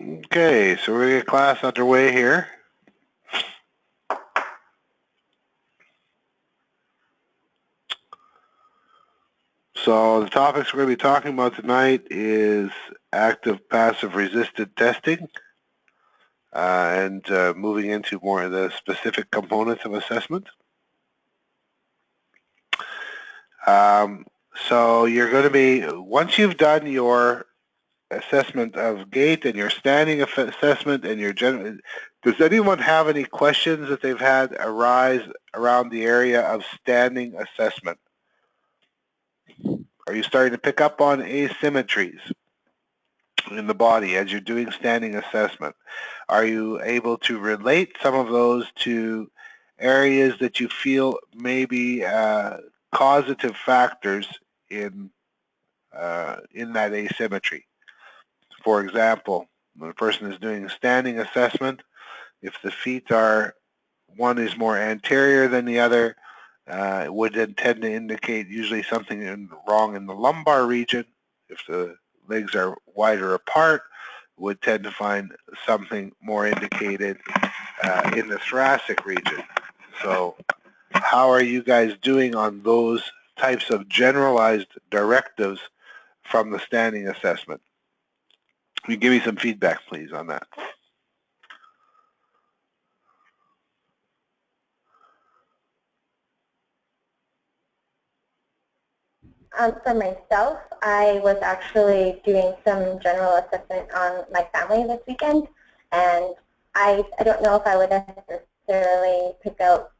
Okay, so we're going to get class underway here. So the topics we're going to be talking about tonight is active-passive resisted testing and moving into more of the specific components of assessment. So you're going to be, once you've done your assessment of gait and your standing assessment and your general, does anyone have any questions that they've had arise around the area of standing assessment? Are you starting to pick up on asymmetries in the body as you're doing standing assessment? Are you able to relate some of those to areas that you feel may be causative factors in that asymmetry? For example, when a person is doing a standing assessment, if the feet are, one is more anterior than the other, it would then tend to indicate usually something wrong in the lumbar region. If the legs are wider apart, would tend to find something more indicated in the thoracic region. So how are you guys doing on those types of generalized directives from the standing assessment? Can you give me some feedback, please, on that? For myself, I was actually doing some general assessment on my family this weekend, and I don't know if I would necessarily pick out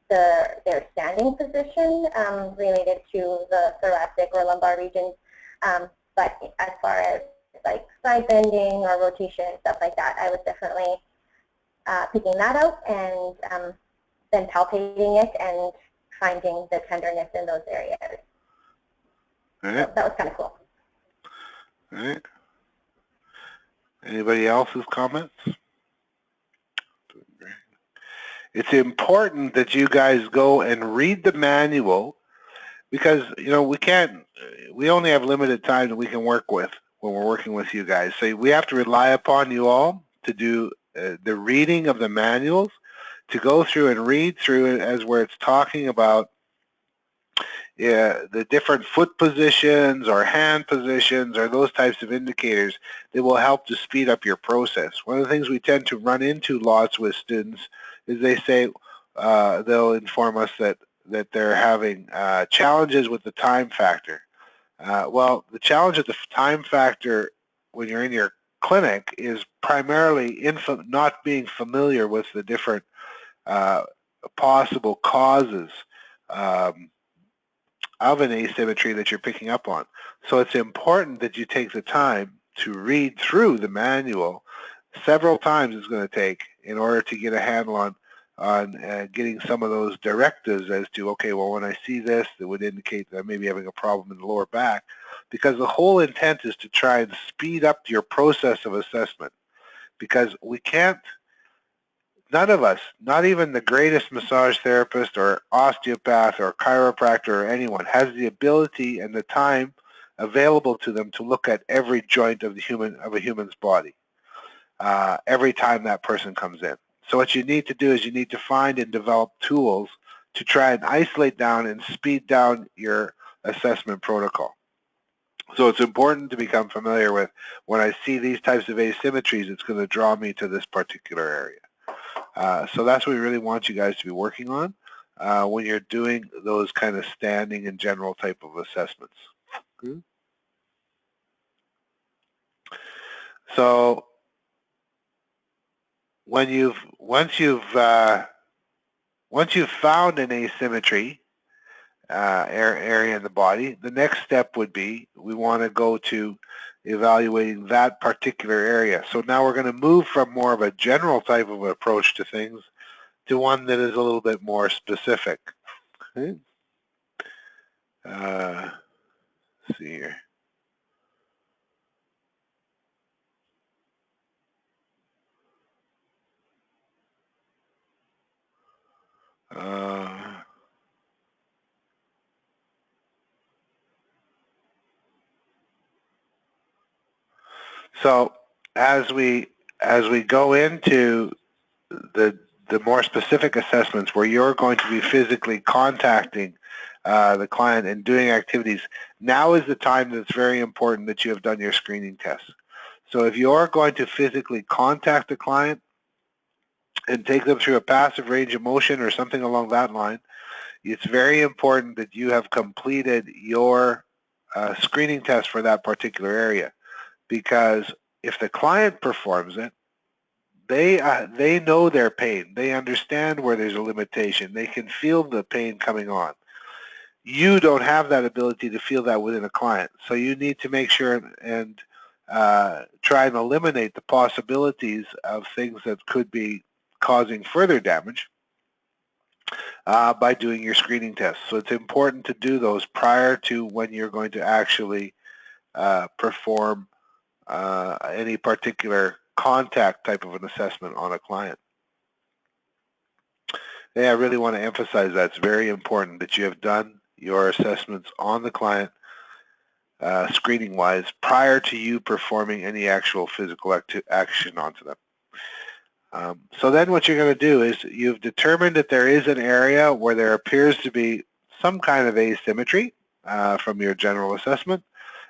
their standing position related to the thoracic or lumbar regions, but as far as like side bending or rotation and stuff like that, I was definitely picking that out and then palpating it and finding the tenderness in those areas. All right. So that was kind of cool. All right. Anybody else's comments? It's important that you guys go and read the manual because, you know, we only have limited time that we can work with when we're working with you guys. So we have to rely upon you all to do the reading of the manuals, to go through and read through it as where it's talking about the different foot positions or hand positions or those types of indicators that will help to speed up your process. One of the things we tend to run into lots with students is they say they'll inform us that they're having challenges with the time factor. Well, the challenge of the time factor when you're in your clinic is primarily not being familiar with the different possible causes of an asymmetry that you're picking up on. So it's important that you take the time to read through the manual. Several times it's going to take in order to get a handle on getting some of those directives as to, okay, well, when I see this, it would indicate that I may be having a problem in the lower back, because the whole intent is to try and speed up your process of assessment, because we can't, none of us, not even the greatest massage therapist or osteopath or chiropractor or anyone, has the ability and the time available to them to look at every joint of a human's body every time that person comes in. So what you need to do is you need to find and develop tools to try and isolate down and speed down your assessment protocol. So it's important to become familiar with, when I see these types of asymmetries, it's going to draw me to this particular area. So that's what we really want you guys to be working on when you're doing those kind of standing and general type of assessments. Okay. So once you've found an asymmetry area in the body, the next step would be we want to go to evaluating that particular area. So now we're going to move from more of a general type of approach to things to one that is a little bit more specific. Okay. Let's see here. So as we go into the more specific assessments where you're going to be physically contacting the client and doing activities, now is the time that's very important that you have done your screening tests. So if you're going to physically contact the client and take them through a passive range of motion or something along that line, it's very important that you have completed your screening test for that particular area, because if the client performs it, they know their pain. They understand where there's a limitation. They can feel the pain coming on. You don't have that ability to feel that within a client. So you need to make sure and try and eliminate the possibilities of things that could be causing further damage by doing your screening tests. So it's important to do those prior to when you're going to actually perform any particular contact type of an assessment on a client. Yeah, I really want to emphasize that. It's very important that you have done your assessments on the client screening-wise prior to you performing any actual physical action onto them. So then what you're going to do is you've determined that there is an area where there appears to be some kind of asymmetry from your general assessment,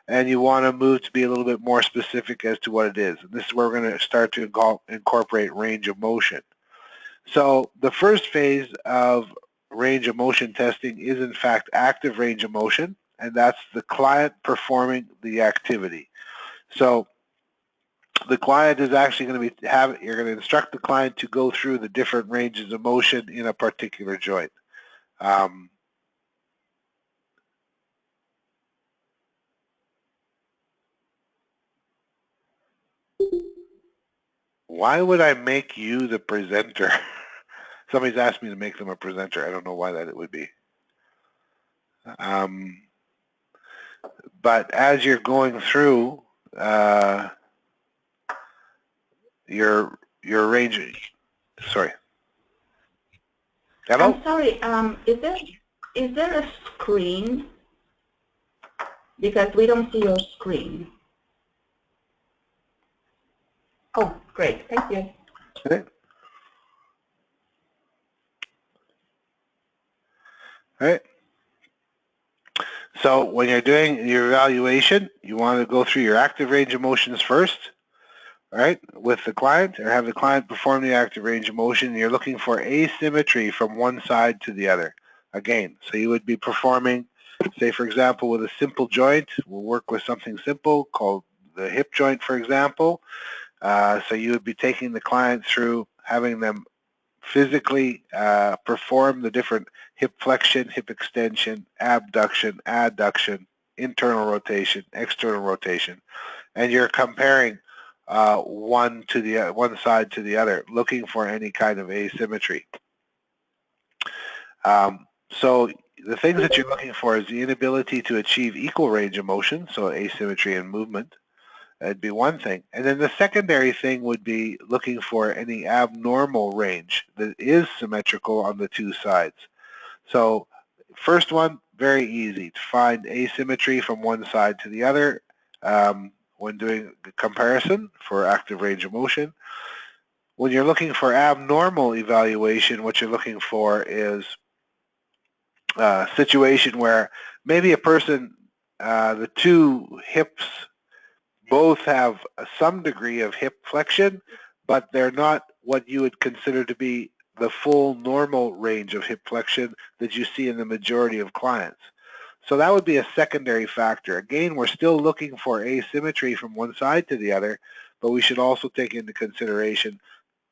and you want to move to be a little bit more specific as to what it is. And this is where we're going to start to incorporate range of motion. So the first phase of range of motion testing is in fact active range of motion, and that's the client performing the activity. So the client is actually going to you're going to instruct the client to go through the different ranges of motion in a particular joint. Why would I make you the presenter? Somebody's asked me to make them a presenter. I don't know why that it would be. But as you're going through your range, sorry. Hello? I'm sorry. Is there a screen? Because we don't see your screen. Oh, great. Thank you. Okay. All right. So when you're doing your evaluation, you want to go through your active range of motions first, all right, with the client, or have the client perform the active range of motion, and you're looking for asymmetry from one side to the other. Again, so you would be performing, say for example, with a simple joint, we'll work with something simple called the hip joint, for example. So you would be taking the client through having them physically perform the different hip flexion, hip extension, abduction, adduction, internal rotation, external rotation, and you're comparing one side to the other, looking for any kind of asymmetry. So the things that you're looking for is the inability to achieve equal range of motion, so asymmetry in movement. That'd be one thing. And then the secondary thing would be looking for any abnormal range that is symmetrical on the two sides. So first one, very easy to find asymmetry from one side to the other when doing the comparison for active range of motion. When you're looking for abnormal evaluation, what you're looking for is a situation where maybe a person, the two hips both have some degree of hip flexion, but they're not what you would consider to be the full normal range of hip flexion that you see in the majority of clients. So that would be a secondary factor. Again, we're still looking for asymmetry from one side to the other, but we should also take into consideration,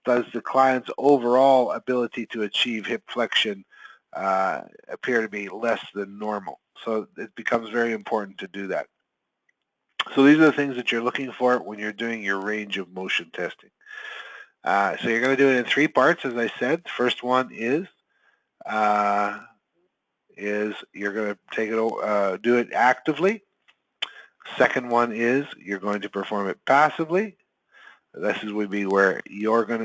does the client's overall ability to achieve hip flexion appear to be less than normal? So it becomes very important to do that. So these are the things that you're looking for when you're doing your range of motion testing. So you're going to do it in three parts, as I said. The first one is you're going to take it, do it actively. Second one is you're going to perform it passively. This would be where you're going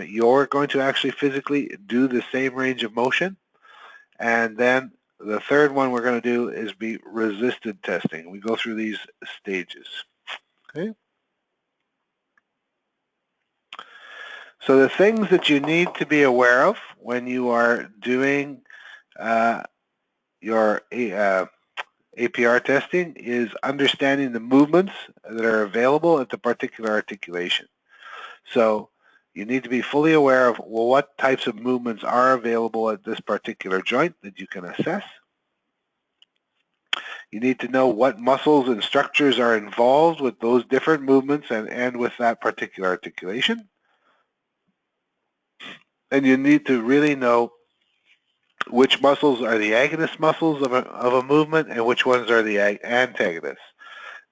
to actually physically do the same range of motion. And then the third one we're going to do is be resisted testing. We go through these stages. Okay. So the things that you need to be aware of when you are doing your APR testing is understanding the movements that are available at the particular articulation. So you need to be fully aware of, well, what types of movements are available at this particular joint that you can assess. You need to know what muscles and structures are involved with those different movements and with that particular articulation. And you need to really know which muscles are the agonist muscles of a movement and which ones are the antagonists.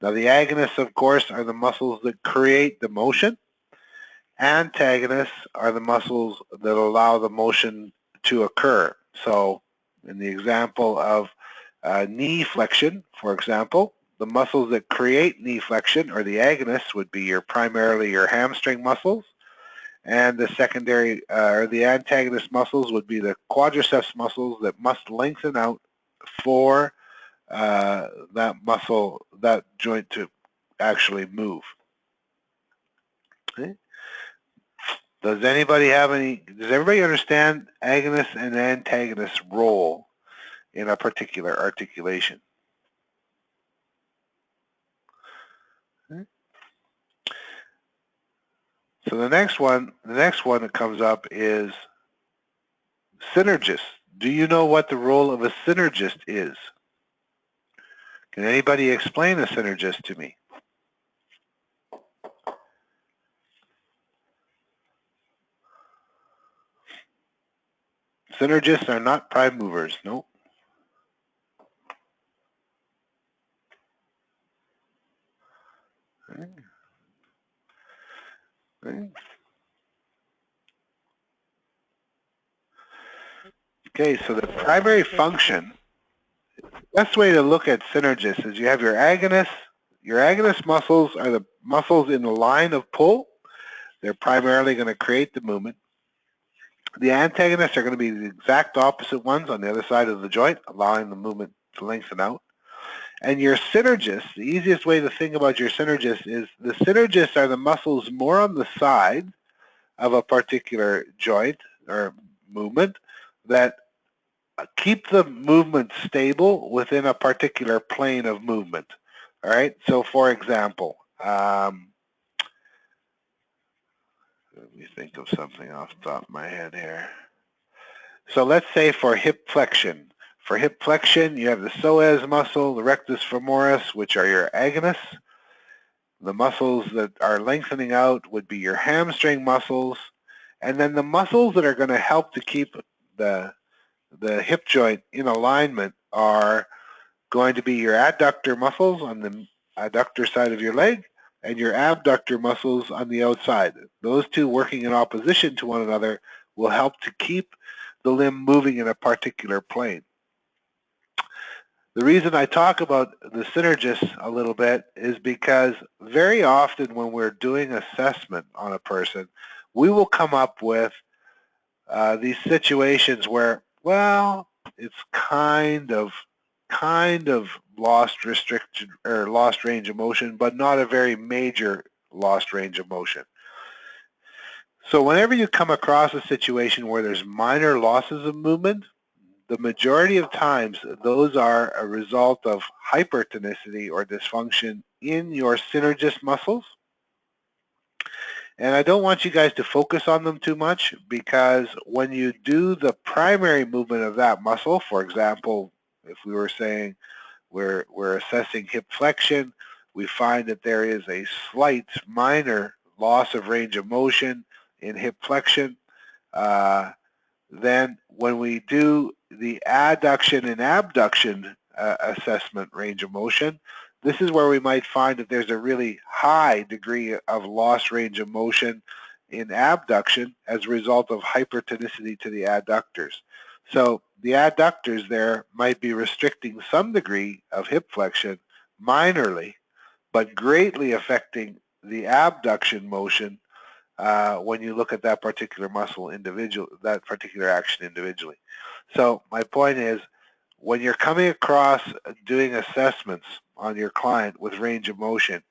Now the agonists, of course, are the muscles that create the motion. Antagonists are the muscles that allow the motion to occur. So in the example of knee flexion, for example, the muscles that create knee flexion, or the agonists, would be primarily your hamstring muscles, and the secondary or the antagonist muscles would be the quadriceps muscles that must lengthen out for that muscle, that joint, to actually move. Okay. Does everybody understand agonist and antagonist role in a particular articulation? Okay. So the next one that comes up is synergist. Do you know what the role of a synergist is? Can anybody explain a synergist to me? Synergists are not prime movers, no. Okay, so the primary function, the best way to look at synergists is you have your agonists. Your agonist muscles are the muscles in the line of pull. They're primarily going to create the movement. The antagonists are going to be the exact opposite ones on the other side of the joint, allowing the movement to lengthen out. And your synergists, the easiest way to think about your synergists is the synergists are the muscles more on the side of a particular joint or movement that keep the movement stable within a particular plane of movement. All right. So, for example, let me think of something off the top of my head here. So let's say for hip flexion. For hip flexion, you have the psoas muscle, the rectus femoris, which are your agonists. The muscles that are lengthening out would be your hamstring muscles. And then the muscles that are going to help to keep the hip joint in alignment are going to be your adductor muscles on the adductor side of your leg and your abductor muscles on the outside. Those two working in opposition to one another will help to keep the limb moving in a particular plane. The reason I talk about the synergists a little bit is because very often when we're doing assessment on a person, we will come up with these situations where, well, it's kind of lost restriction or lost range of motion, but not a very major lost range of motion. So whenever you come across a situation where there's minor losses of movement, the majority of times those are a result of hypertonicity or dysfunction in your synergist muscles. And I don't want you guys to focus on them too much, because when you do the primary movement of that muscle, for example, if we were saying we're assessing hip flexion, we find that there is a slight minor loss of range of motion in hip flexion. Then when we do the adduction and abduction assessment range of motion, this is where we might find that there's a really high degree of lost range of motion in abduction as a result of hypertonicity to the adductors. So the adductors there might be restricting some degree of hip flexion minorly, but greatly affecting the abduction motion when you look at that particular muscle that particular action individually. So my point is, when you're coming across doing assessments on your client with range of motion,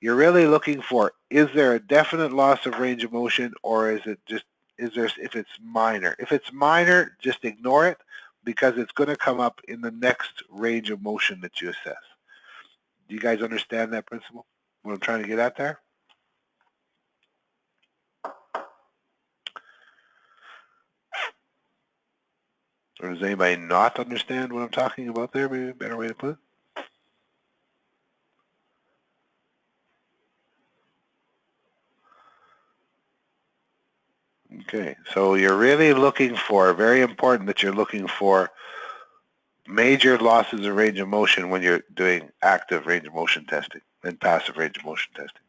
you're really looking for, is there a definite loss of range of motion, or is it just, if it's minor? If it's minor, just ignore it, because it's going to come up in the next range of motion that you assess. Do you guys understand that principle? What I'm trying to get at there? Or does anybody not understand what I'm talking about there? Maybe a better way to put it. Okay, so you're really looking for, very important that you're looking for major losses of range of motion when you're doing active range of motion testing and passive range of motion testing.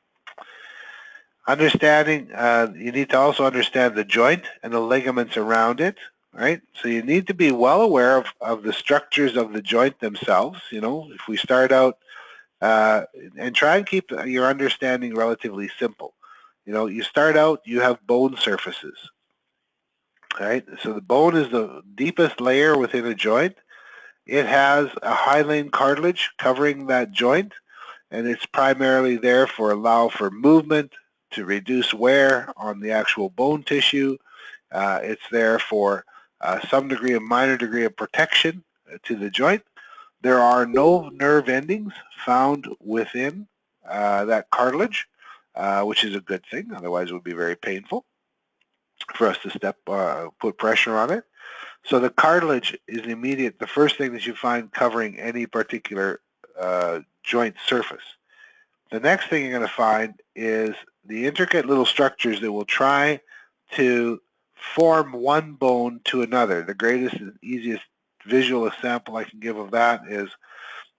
Understanding, you need to also understand the joint and the ligaments around it, right? So you need to be well aware of the structures of the joint themselves. You know, if we start out, and try and keep your understanding relatively simple. You know, you start out, you have bone surfaces, right? So the bone is the deepest layer within a joint. It has a hyaline cartilage covering that joint, and it's primarily there for allow for movement, to reduce wear on the actual bone tissue. It's there for some degree of minor degree of protection to the joint. There are no nerve endings found within that cartilage, which is a good thing. Otherwise, it would be very painful for us to put pressure on it. So the cartilage is the first thing that you find covering any particular joint surface. The next thing you're going to find is the intricate little structures that will try to form one bone to another. The greatest and easiest visual example I can give of that is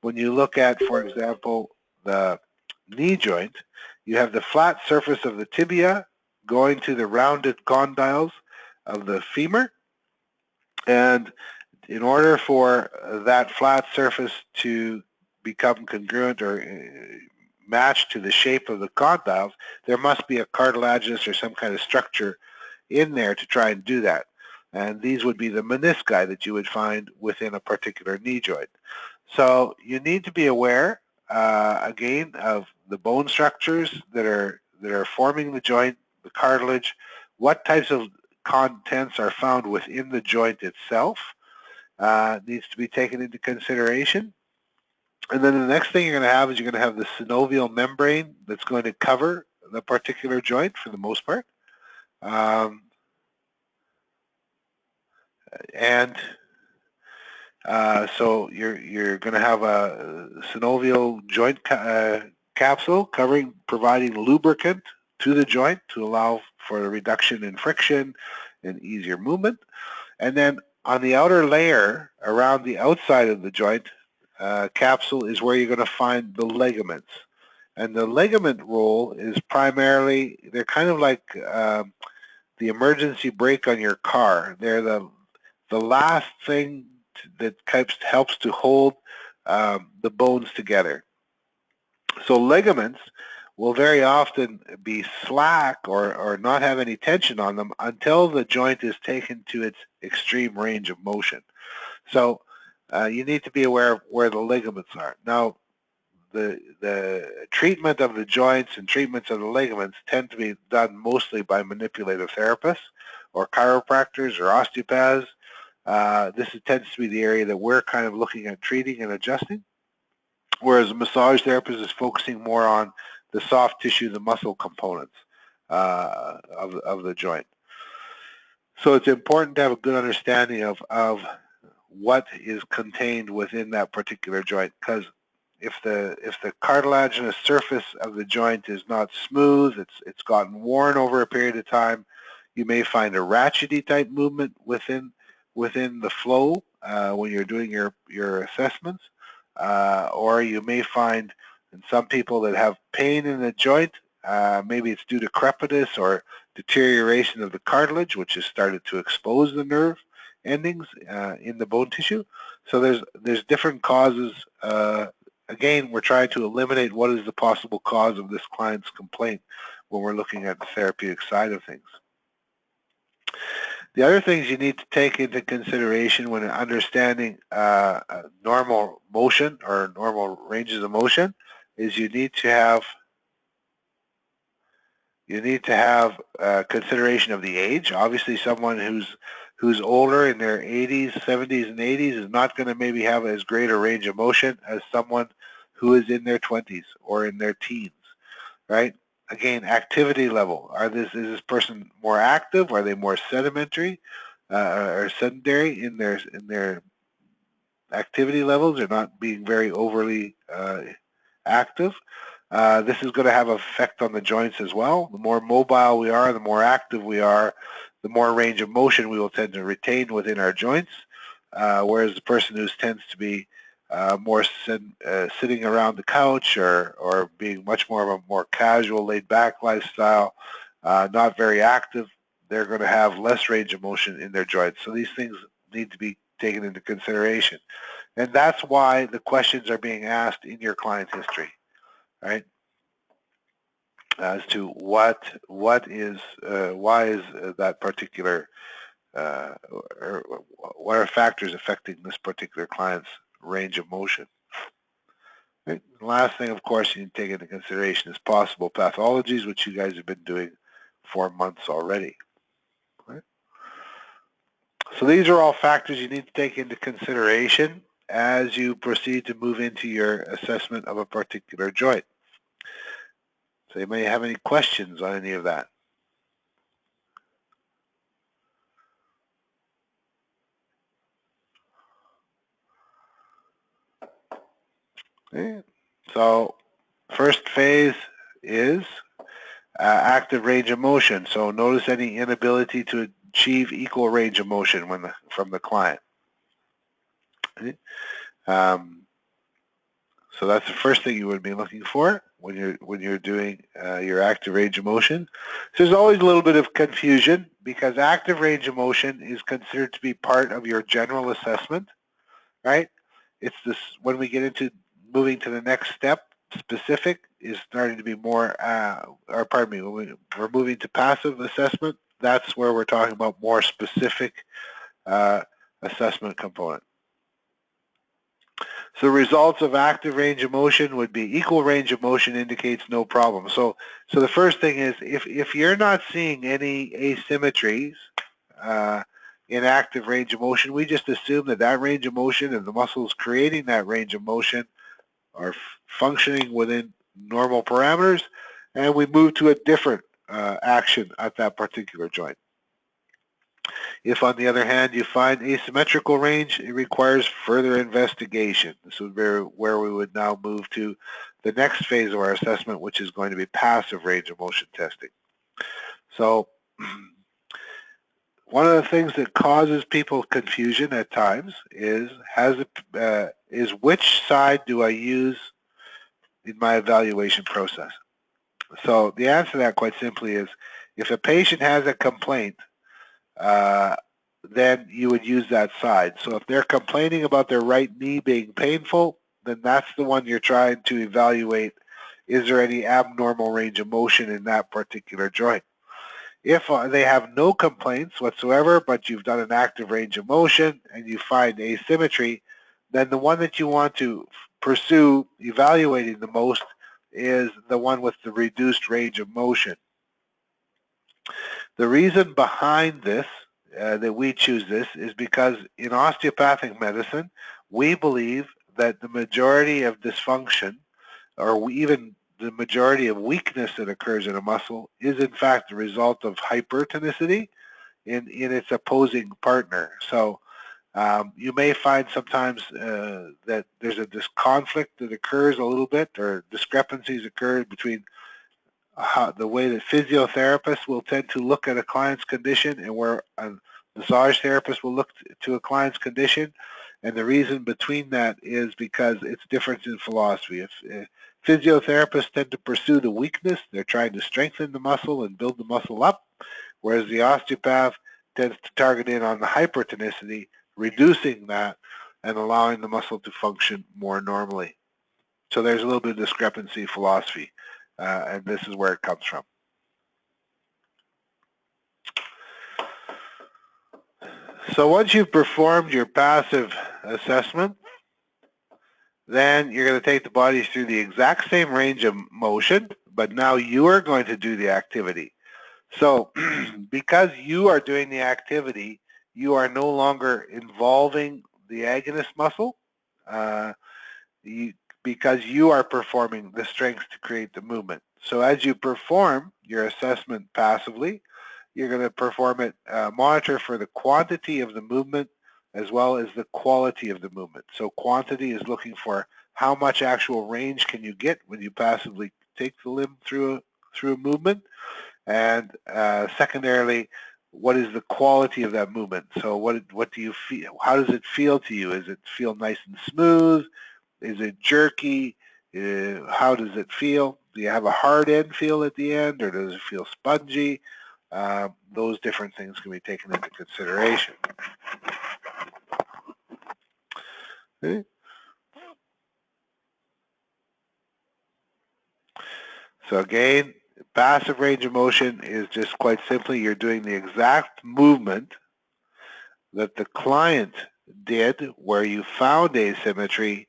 when you look at, for example, the knee joint, you have the flat surface of the tibia going to the rounded condyles of the femur, and in order for that flat surface to become congruent or matched to the shape of the condyles, there must be a cartilaginous or some kind of structure in there to try and do that. And these would be the menisci that you would find within a particular knee joint. So you need to be aware, again, of the bone structures that are forming the joint, the cartilage, what types of contents are found within the joint itself, needs to be taken into consideration. And then the next thing you're going to have is you're going to have the synovial membrane that's going to cover the particular joint for the most part. So you're going to have a synovial joint capsule providing lubricant to the joint to allow for a reduction in friction and easier movement. And then on the outer layer around the outside of the joint capsule is where you're going to find the ligaments. And the ligament role is primarily, they're kind of like the emergency brake on your car. They're the last thing that helps to hold the bones together. So ligaments will very often be slack or not have any tension on them until the joint is taken to its extreme range of motion. So you need to be aware of where the ligaments are. Now, the treatment of the joints and treatments of the ligaments tend to be done mostly by manipulative therapists or chiropractors or osteopaths. This tends to be the area that we're kind of looking at treating and adjusting, whereas a massage therapist is focusing more on the soft tissue, the muscle components of the joint. So it's important to have a good understanding of what is contained within that particular joint, because if the cartilaginous surface of the joint is not smooth, it's gotten worn over a period of time, you may find a ratchety type movement within the flow when you're doing your assessments, or you may find in some people that have pain in the joint, maybe it's due to crepitus or deterioration of the cartilage, which has started to expose the nerve endings in the bone tissue. So there's different causes. Again, we're trying to eliminate what is the possible cause of this client's complaint when we're looking at the therapeutic side of things. The other things you need to take into consideration when understanding normal motion or normal ranges of motion is you need to have You need to have consideration of the age. Obviously, someone who's older in their 80s, 70s, and 80s is not going to maybe have as great a range of motion as someone who is in their 20s or in their teens, right? Again, activity level. Is this person more active? Are they more sedimentary or sedentary in their activity levels? They're not being very overly active. This is going to have an effect on the joints as well. The more mobile we are, the more active we are, the more range of motion we will tend to retain within our joints, whereas the person who tends to be more sitting around the couch or being much more of a more casual, laid-back lifestyle, not very active, they're going to have less range of motion in their joints. So these things need to be taken into consideration. And that's why the questions are being asked in your client history, right? As to why is that particular, or what are factors affecting this particular client's range of motion. Right? The last thing, of course, you need to take into consideration is possible pathologies, which you guys have been doing for months already. Right? So these are all factors you need to take into consideration as you proceed to move into your assessment of a particular joint. So you may have any questions on any of that. Okay. So first phase is active range of motion. So notice any inability to achieve equal range of motion from the client. Okay. So that's the first thing you would be looking for when you're doing your active range of motion. So there's always a little bit of confusion because active range of motion is considered to be part of your general assessment, right? It's this when we get into moving to the next step. Specific is starting to be more, or pardon me, when we're moving to passive assessment, that's where we're talking about more specific assessment component. So the results of active range of motion would be equal range of motion indicates no problem. So the first thing is if you're not seeing any asymmetries in active range of motion, we just assume that range of motion and the muscles creating that range of motion are functioning within normal parameters, and we move to a different action at that particular joint. If, on the other hand, you find asymmetrical range, it requires further investigation. This would be where we would now move to the next phase of our assessment, which is going to be passive range of motion testing. So one of the things that causes people confusion at times is which side do I use in my evaluation process? So the answer to that quite simply is if a patient has a complaint, then you would use that side. So if they're complaining about their right knee being painful, then that's the one you're trying to evaluate. Is there any abnormal range of motion in that particular joint? If they have no complaints whatsoever, but you've done an active range of motion and you find asymmetry, then the one that you want to pursue evaluating the most is the one with the reduced range of motion. The reason behind this, that we choose this, is because in osteopathic medicine, we believe that the majority of dysfunction, or even the majority of weakness that occurs in a muscle, is in fact the result of hypertonicity in its opposing partner. So you may find sometimes that there's this conflict that occurs a little bit, or discrepancies occur between the way that physiotherapists will tend to look at a client's condition and where a massage therapist will look to a client's condition. And the reason between that is because it's difference in philosophy. If physiotherapists tend to pursue the weakness, they're trying to strengthen the muscle and build the muscle up, whereas the osteopath tends to target in on the hypertonicity, reducing that and allowing the muscle to function more normally. So there's a little bit of discrepancy philosophy. And this is where it comes from. So once you've performed your passive assessment, then you're going to take the body through the exact same range of motion, but now you are going to do the activity. So because you are doing the activity, you are no longer involving the agonist muscle because you are performing the strength to create the movement. So as you perform your assessment passively, you're going to perform it, monitor for the quantity of the movement as well as the quality of the movement. So quantity is looking for how much actual range can you get when you passively take the limb through a movement, and secondarily, what is the quality of that movement? So what do you feel? How does it feel to you? Is it feel nice and smooth? Is it jerky? How does it feel? Do you have a hard end feel at the end, or does it feel spongy? Those different things can be taken into consideration. Okay. So again, passive range of motion is just quite simply you're doing the exact movement that the client did where you found asymmetry.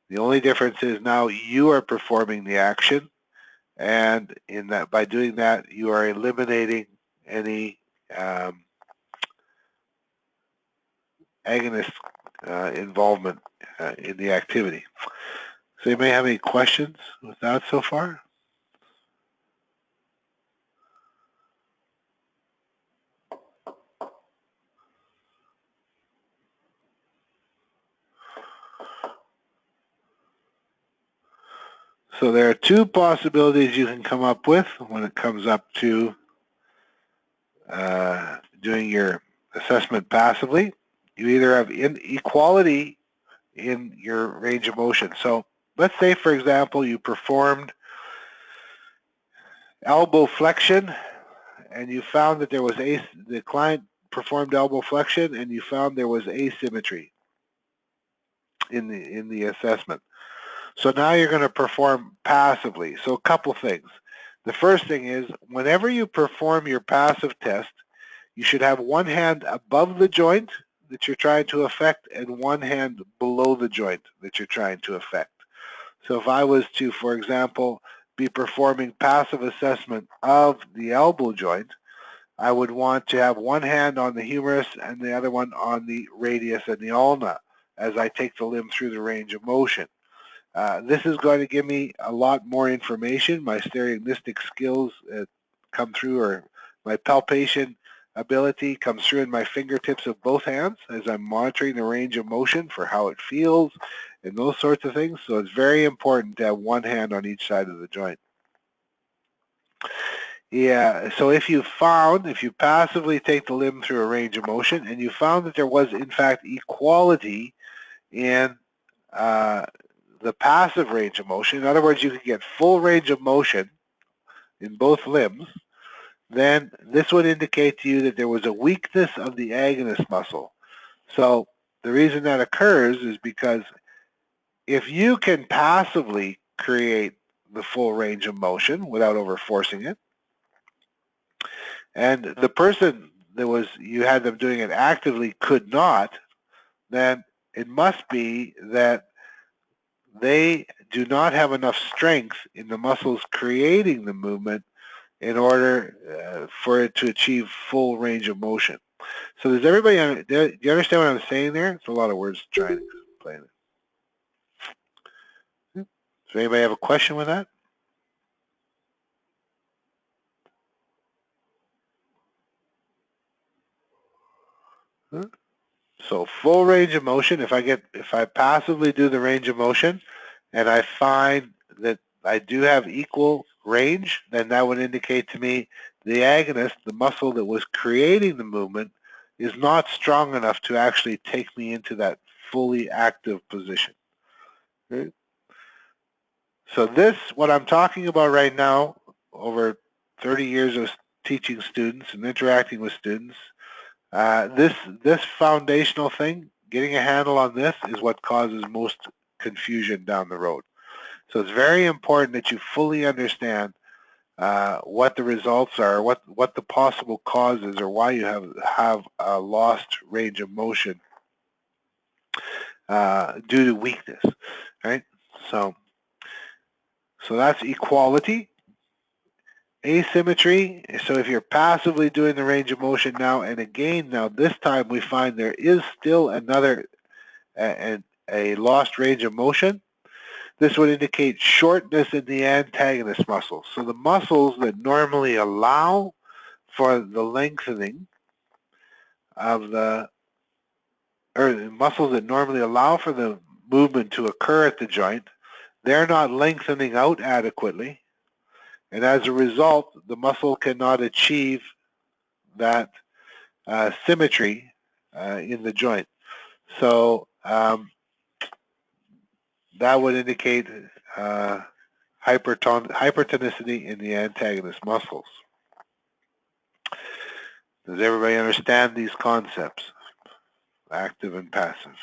The only difference is now you are performing the action, and in that, by doing that, you are eliminating any agonist involvement in the activity. So you may have any questions with that so far? So there are two possibilities you can come up with when it comes up to doing your assessment passively. You either have inequality in your range of motion. So let's say, for example, you performed elbow flexion and you found that there was the client performed elbow flexion and you found there was asymmetry in the assessment. So now you're going to perform passively. So a couple things. The first thing is whenever you perform your passive test, you should have one hand above the joint that you're trying to affect and one hand below the joint that you're trying to affect. So if I was to, for example, be performing passive assessment of the elbow joint, I would want to have one hand on the humerus and the other one on the radius and the ulna as I take the limb through the range of motion. This is going to give me a lot more information. My stereognostic skills come through, or my palpation ability comes through in my fingertips of both hands as I'm monitoring the range of motion for how it feels and those sorts of things. So it's very important to have one hand on each side of the joint. Yeah, so if you passively take the limb through a range of motion and you found that there was in fact equality in the passive range of motion, in other words, you could get full range of motion in both limbs, then this would indicate to you that there was a weakness of the agonist muscle. So the reason that occurs is because if you can passively create the full range of motion without overforcing it, and the person you had them doing it actively could not, then it must be that they do not have enough strength in the muscles creating the movement in order for it to achieve full range of motion. So does everybody, do you understand what I'm saying there? It's a lot of words trying to explain it. Does anybody have a question with that? So full range of motion, if I passively do the range of motion and I find that I do have equal range, then that would indicate to me the agonist, the muscle that was creating the movement, is not strong enough to actually take me into that fully active position. Okay? So this, what I'm talking about right now, over 30 years of teaching students and interacting with students, this foundational thing, getting a handle on this, is what causes most confusion down the road. So it's very important that you fully understand what the results are, what the possible causes, or why you have a lost range of motion due to weakness, right? So that's equality. Asymmetry, so if you're passively doing the range of motion now, and again, now this time we find there is still another, a lost range of motion, this would indicate shortness in the antagonist muscles. So the muscles that normally allow for the lengthening of the, or the muscles that normally allow for the movement to occur at the joint, they're not lengthening out adequately, and as a result, the muscle cannot achieve that symmetry in the joint. So that would indicate hypertonicity in the antagonist muscles. Does everybody understand these concepts, active and passive?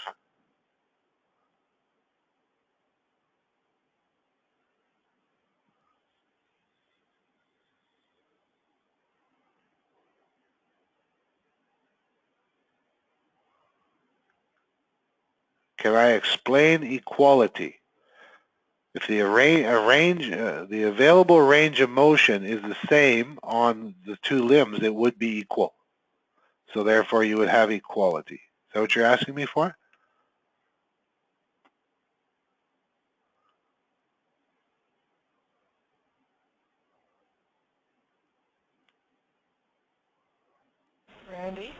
Can I explain equality? If the the available range of motion is the same on the two limbs, it would be equal. So therefore, you would have equality. Is that what you're asking me for? Randy?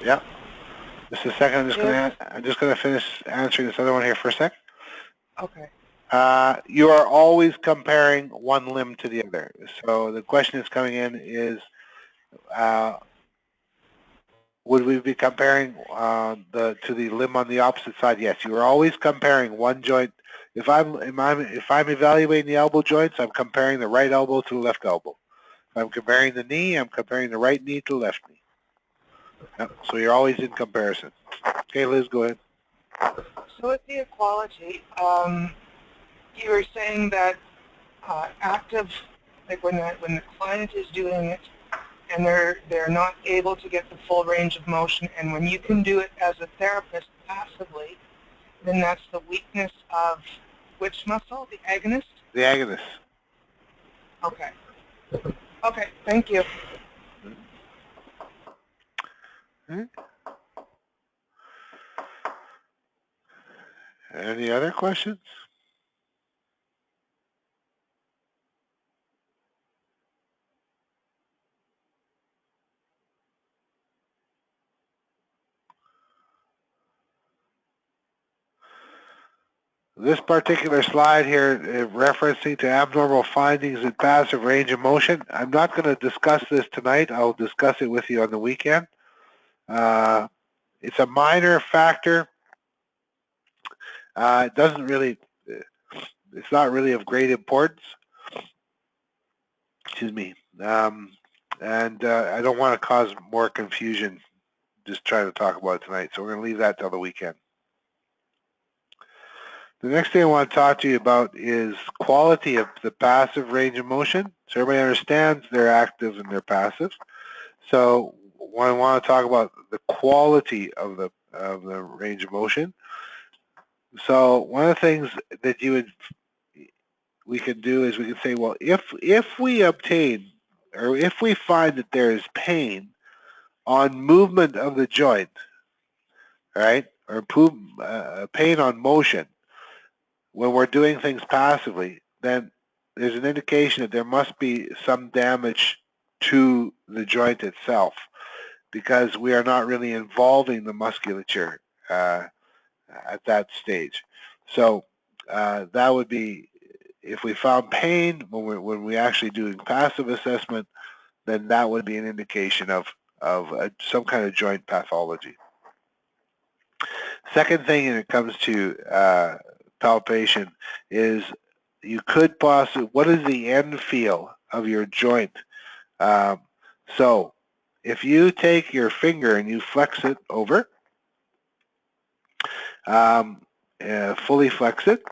Yeah. Just a second. I'm just going to finish answering this other one here for a sec. Okay. You are always comparing one limb to the other. So the question that's coming in is, would we be comparing to the limb on the opposite side? Yes, you are always comparing one joint. If I'm evaluating the elbow joints, I'm comparing the right elbow to the left elbow. If I'm comparing the knee, I'm comparing the right knee to the left knee. Yep. So you're always in comparison. Okay, Liz, go ahead. So with the equality, you were saying that active, like when the client is doing it and they're not able to get the full range of motion, and when you can do it as a therapist passively, then that's the weakness of which muscle? The agonist? The agonist. Okay. Okay, thank you. Okay. Any other questions? This particular slide here, referencing to abnormal findings in passive range of motion, I'm not going to discuss this tonight. I'll discuss it with you on the weekend. It's a minor factor. It doesn't really, it's not really of great importance. Excuse me. And I don't want to cause more confusion just trying to talk about it tonight. So we're going to leave that till the weekend. The next thing I want to talk to you about is quality of the passive range of motion. So everybody understands they're active and they're passive. So I want to talk about the quality of the range of motion. So one of the things that we can do is we can say, well, if we obtain or if we find that there is pain on movement of the joint, right, or pain on motion, when we're doing things passively, then there's an indication that there must be some damage to the joint itself because we are not really involving the musculature at that stage. So that would be, if we found pain when we actually doing passive assessment, then that would be an indication of some kind of joint pathology. Second thing when it comes to palpation is you could possibly, what is the end feel of your joint? So if you take your finger and you flex it over, fully flex it,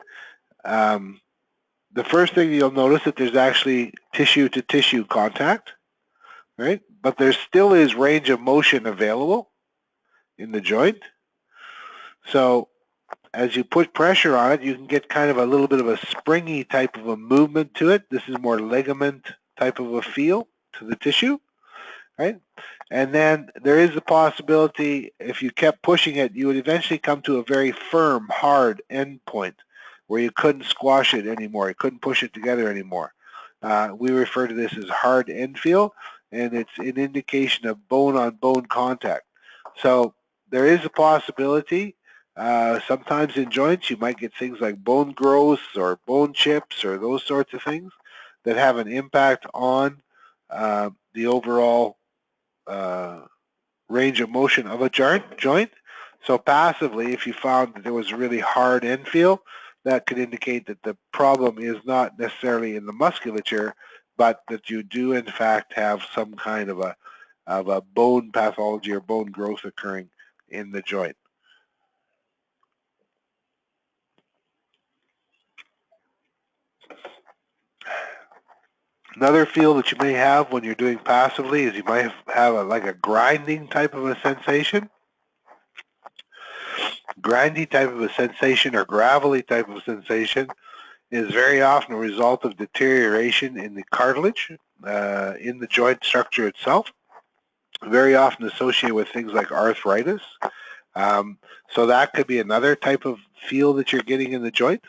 the first thing you'll notice that there's actually tissue-to-tissue contact, right? But there still is range of motion available in the joint. So as you put pressure on it, you can get kind of a little bit of a springy type of a movement to it. This is more ligament type of a feel to the tissue, right? And then there is a possibility, if you kept pushing it, you would eventually come to a very firm, hard end point where you couldn't squash it anymore. You couldn't push it together anymore. We refer to this as hard end feel, and it's an indication of bone-on-bone contact. So there is a possibility. Sometimes in joints you might get things like bone growths or bone chips or those sorts of things that have an impact on the overall range of motion of a joint. So passively, if you found that there was a really hard end feel, that could indicate that the problem is not necessarily in the musculature, but that you do in fact have some kind of a bone pathology or bone growth occurring in the joint. Another feel that you may have when you're doing passively is you might have like a grinding type of a sensation. Grindy type of a sensation or gravelly type of sensation is very often a result of deterioration in the cartilage, in the joint structure itself, very often associated with things like arthritis. So that could be another type of feel that you're getting in the joint.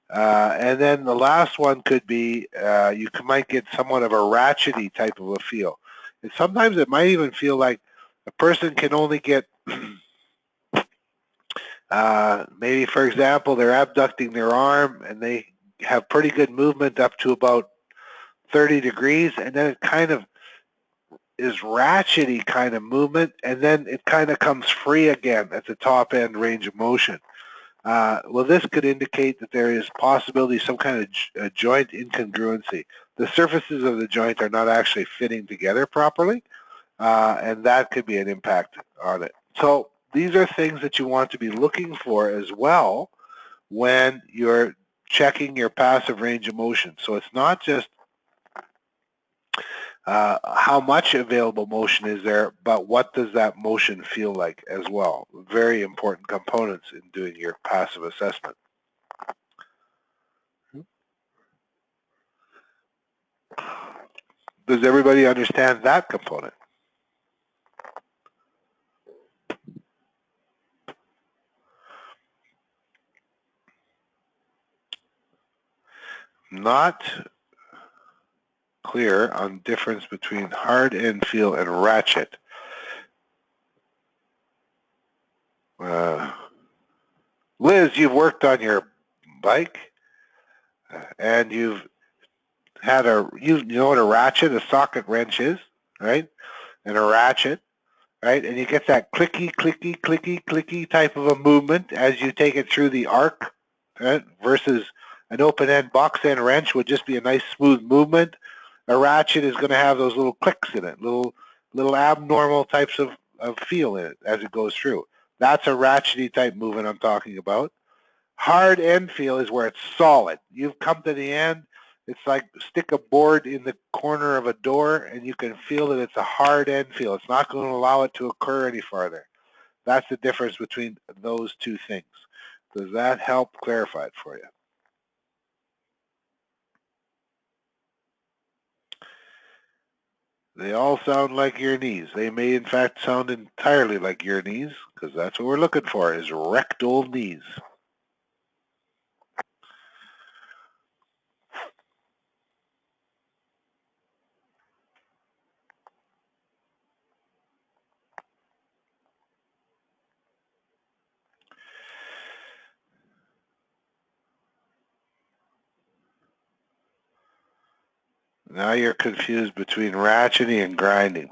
And then the last one could be you might get somewhat of a ratchety type of a feel. And sometimes it might even feel like a person can only get maybe, for example, they're abducting their arm and they have pretty good movement up to about 30 degrees, and then it kind of is ratchety kind of movement, and then it kind of comes free again at the top end range of motion. Well, this could indicate that there is possibility some kind of joint incongruency. The surfaces of the joint are not actually fitting together properly, and that could be an impact on it. So these are things that you want to be looking for as well when you're checking your passive range of motion. So it's not just how much available motion is there, but what does that motion feel like as well. Very important components in doing your passive assessment. Does everybody understand that component? Not clear on difference between hard end feel and ratchet. Liz, you've worked on your bike and you've had you know what a ratchet, a socket wrench is, right? And a ratchet, right? And you get that clicky, clicky, clicky, clicky type of a movement as you take it through the arc, right? Versus an open-end box-end wrench would just be a nice smooth movement. A ratchet is going to have those little clicks in it, little abnormal types of feel in it as it goes through. That's a ratchety type movement I'm talking about. Hard end feel is where it's solid. You've come to the end. It's like stick a board in the corner of a door and you can feel that it's a hard end feel. It's not going to allow it to occur any farther. That's the difference between those two things. Does that help clarify it for you? They all sound like your knees. They may in fact sound entirely like your knees, because that's what we're looking for, is rectal knees. Now you're confused between ratchety and grinding.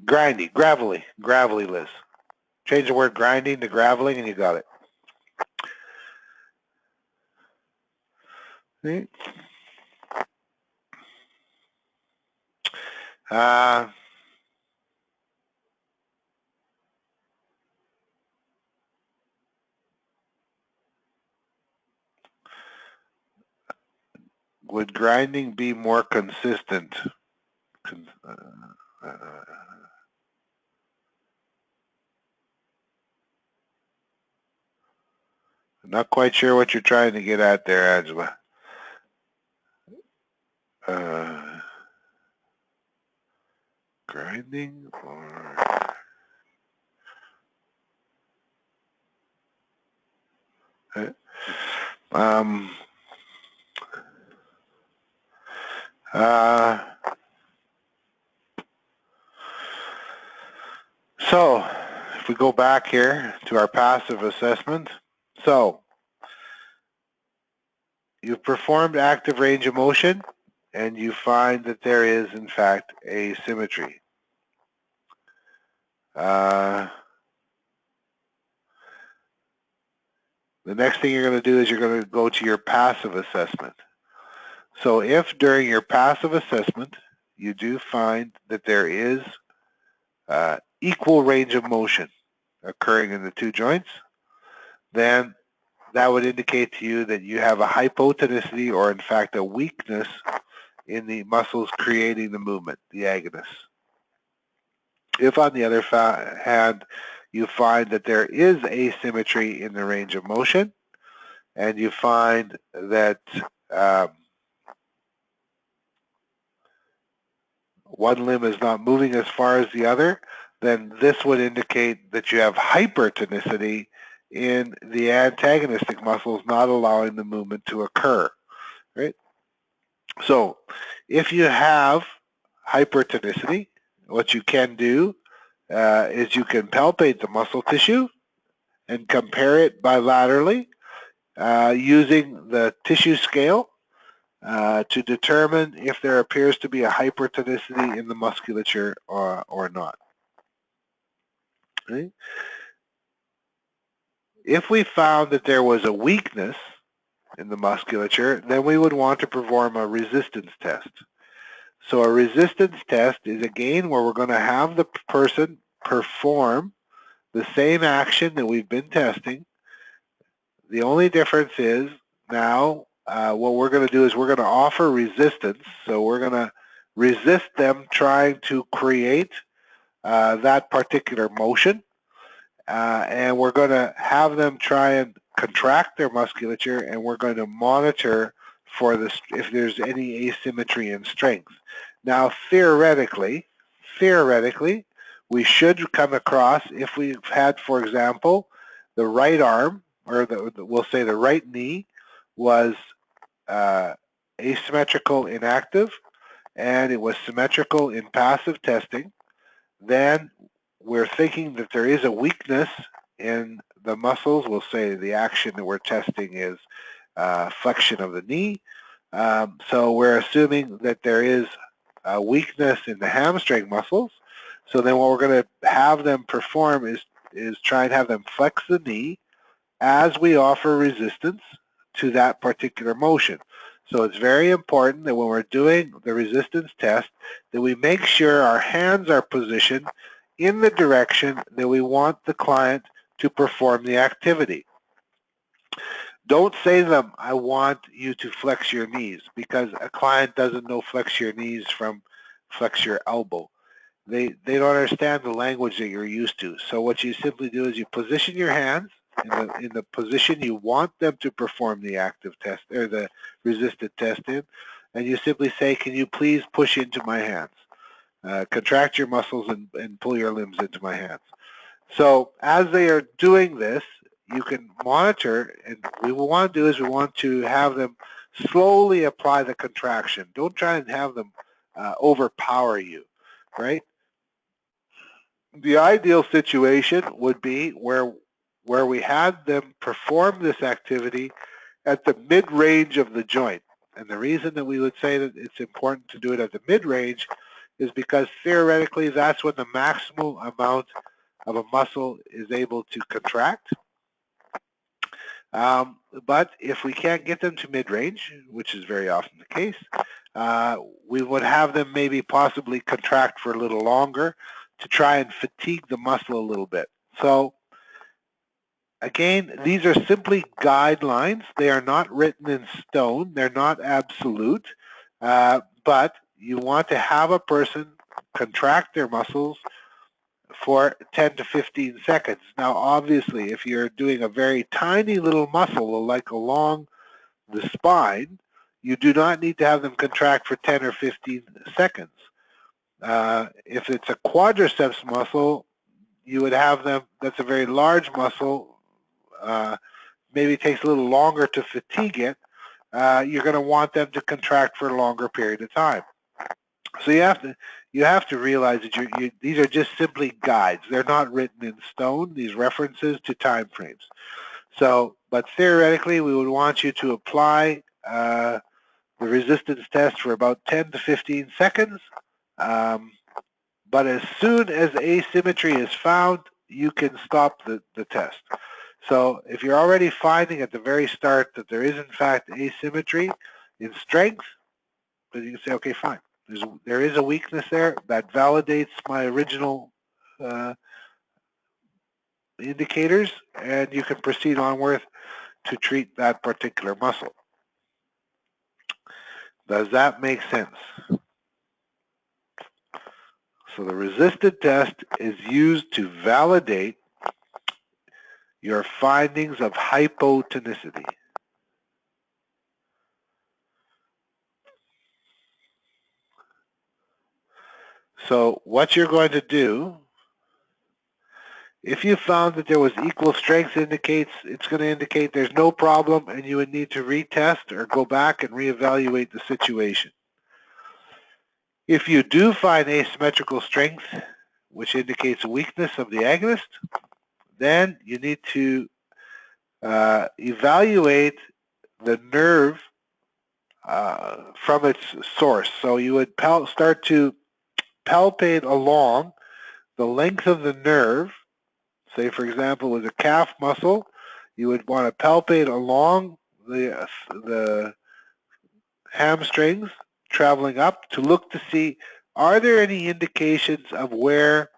Grindy, gravelly, Liz. Change the word grinding to graveling and you got it. See? Would grinding be more consistent? Not quite sure what you're trying to get at there, Angela. Grinding or... So, if we go back here to our passive assessment, so you've performed active range of motion and you find that there is, in fact, asymmetry. The next thing you're going to do is you're going to go to your passive assessment. So if during your passive assessment you do find that there is equal range of motion occurring in the two joints, then that would indicate to you that you have a hypotonicity or in fact a weakness in the muscles creating the movement, the agonists. If on the other hand you find that there is asymmetry in the range of motion and you find that one limb is not moving as far as the other, then this would indicate that you have hypertonicity in the antagonistic muscles not allowing the movement to occur, right? So if you have hypertonicity, what you can do is you can palpate the muscle tissue and compare it bilaterally using the tissue scale to determine if there appears to be a hypertonicity in the musculature or not. Okay? If we found that there was a weakness in the musculature, then we would want to perform a resistance test. So a resistance test is again where we're going to have the person perform the same action that we've been testing. The only difference is now what we're going to do is we're going to offer resistance. So we're going to resist them trying to create that particular motion. And we're going to have them try and contract their musculature, and we're going to monitor for this if there's any asymmetry in strength. Now, theoretically, we should come across, if we've had, for example, the right arm, or we'll say the right knee, was asymmetrical in active, and it was symmetrical in passive testing, then we're thinking that there is a weakness in the muscles. We'll say the action that we're testing is flexion of the knee. So we're assuming that there is a weakness in the hamstring muscles. So then what we're going to have them perform is try and have them flex the knee as we offer resistance to that particular motion. So it's very important that when we're doing the resistance test that we make sure our hands are positioned in the direction that we want the client to perform the activity. Don't say to them, I want you to flex your knees, because a client doesn't know flex your knees from flex your elbow. They don't understand the language that you're used to. So what you simply do is you position your hands in the position you want them to perform the active test or the resisted test in, and you simply say, can you please push into my hands? Contract your muscles and pull your limbs into my hands. So as they are doing this, you can monitor, and what we want to do is we want to have them slowly apply the contraction. Don't try and have them overpower you, right? The ideal situation would be where we had them perform this activity at the mid-range of the joint. And the reason that we would say that it's important to do it at the mid-range is because theoretically that's when the maximal amount of a muscle is able to contract. But if we can't get them to mid-range, which is very often the case, we would have them maybe possibly contract for a little longer to try and fatigue the muscle a little bit. So again, these are simply guidelines. They are not written in stone. They're not absolute. But you want to have a person contract their muscles for 10 to 15 seconds. Now, obviously, if you're doing a very tiny little muscle, like along the spine, you do not need to have them contract for 10 or 15 seconds. If it's a quadriceps muscle, you would have them, that's a very large muscle, maybe it takes a little longer to fatigue it, you're going to want them to contract for a longer period of time. So you have to realize that these are just simply guides. They're not written in stone, these references to time frames. So, but theoretically, we would want you to apply the resistance test for about 10 to 15 seconds. But as soon as asymmetry is found, you can stop the test. So if you're already finding at the very start that there is in fact asymmetry in strength, then you can say, okay, fine. There is a weakness there that validates my original indicators, and you can proceed onward to treat that particular muscle. Does that make sense? So the resisted test is used to validate your findings of hypotonicity. So what you're going to do, if you found that there was equal strength, it's going to indicate there's no problem and you would need to retest or go back and reevaluate the situation. If you do find asymmetrical strength, which indicates a weakness of the agonist, then you need to evaluate the nerve from its source. So you would start to palpate along the length of the nerve. Say, for example, with a calf muscle, you would want to palpate along the hamstrings, traveling up to look to see, are there any indications of where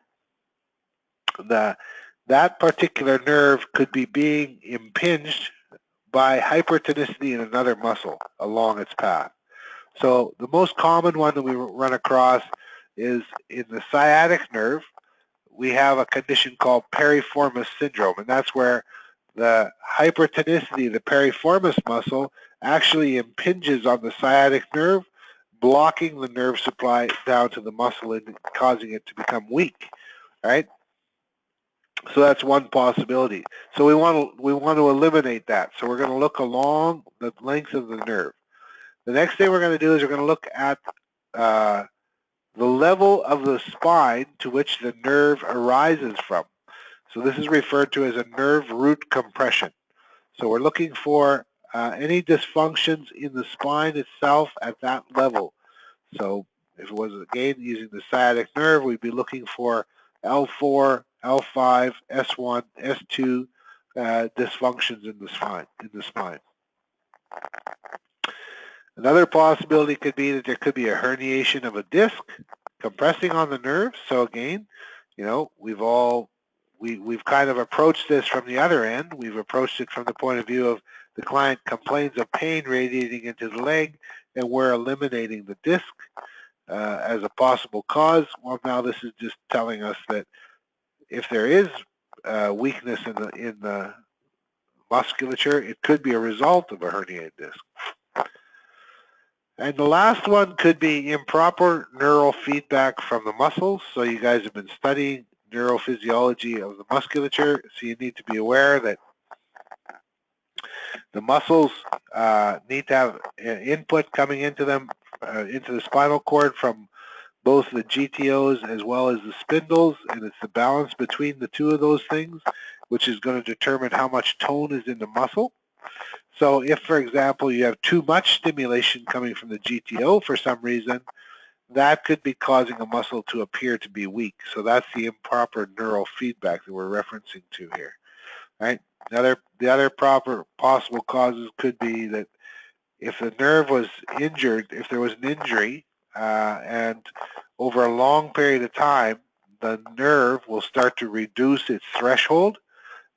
that particular nerve could be being impinged by hypertonicity in another muscle along its path. So the most common one that we run across is in the sciatic nerve. We have a condition called piriformis syndrome, and that's where the hypertonicity of the piriformis muscle actually impinges on the sciatic nerve, blocking the nerve supply down to the muscle and causing it to become weak, right? So that's one possibility. So we want to eliminate that. So we're going to look along the length of the nerve. The next thing we're going to do is we're going to look at the level of the spine to which the nerve arises from. So this is referred to as a nerve root compression. So we're looking for any dysfunctions in the spine itself at that level. So if it was, again, using the sciatic nerve, we'd be looking for L4, L5, S1, S2 dysfunctions in the spine. Another possibility could be that there could be a herniation of a disc compressing on the nerve. So again, you know, we've kind of approached this from the other end. We've approached it from the point of view of the client complains of pain radiating into the leg, and we're eliminating the disc as a possible cause. Well, now this is just telling us that if there is weakness in the musculature, it could be a result of a herniated disc. And the last one could be improper neural feedback from the muscles. So you guys have been studying neurophysiology of the musculature, so you need to be aware that the muscles need to have input coming into them, into the spinal cord from both the GTOs as well as the spindles, and it's the balance between the two of those things which is going to determine how much tone is in the muscle. So if, for example, you have too much stimulation coming from the GTO for some reason, that could be causing a muscle to appear to be weak. So that's the improper neural feedback that we're referencing to here, right? The other proper possible causes could be that if the nerve was injured, if there was an injury, and over a long period of time, the nerve will start to reduce its threshold.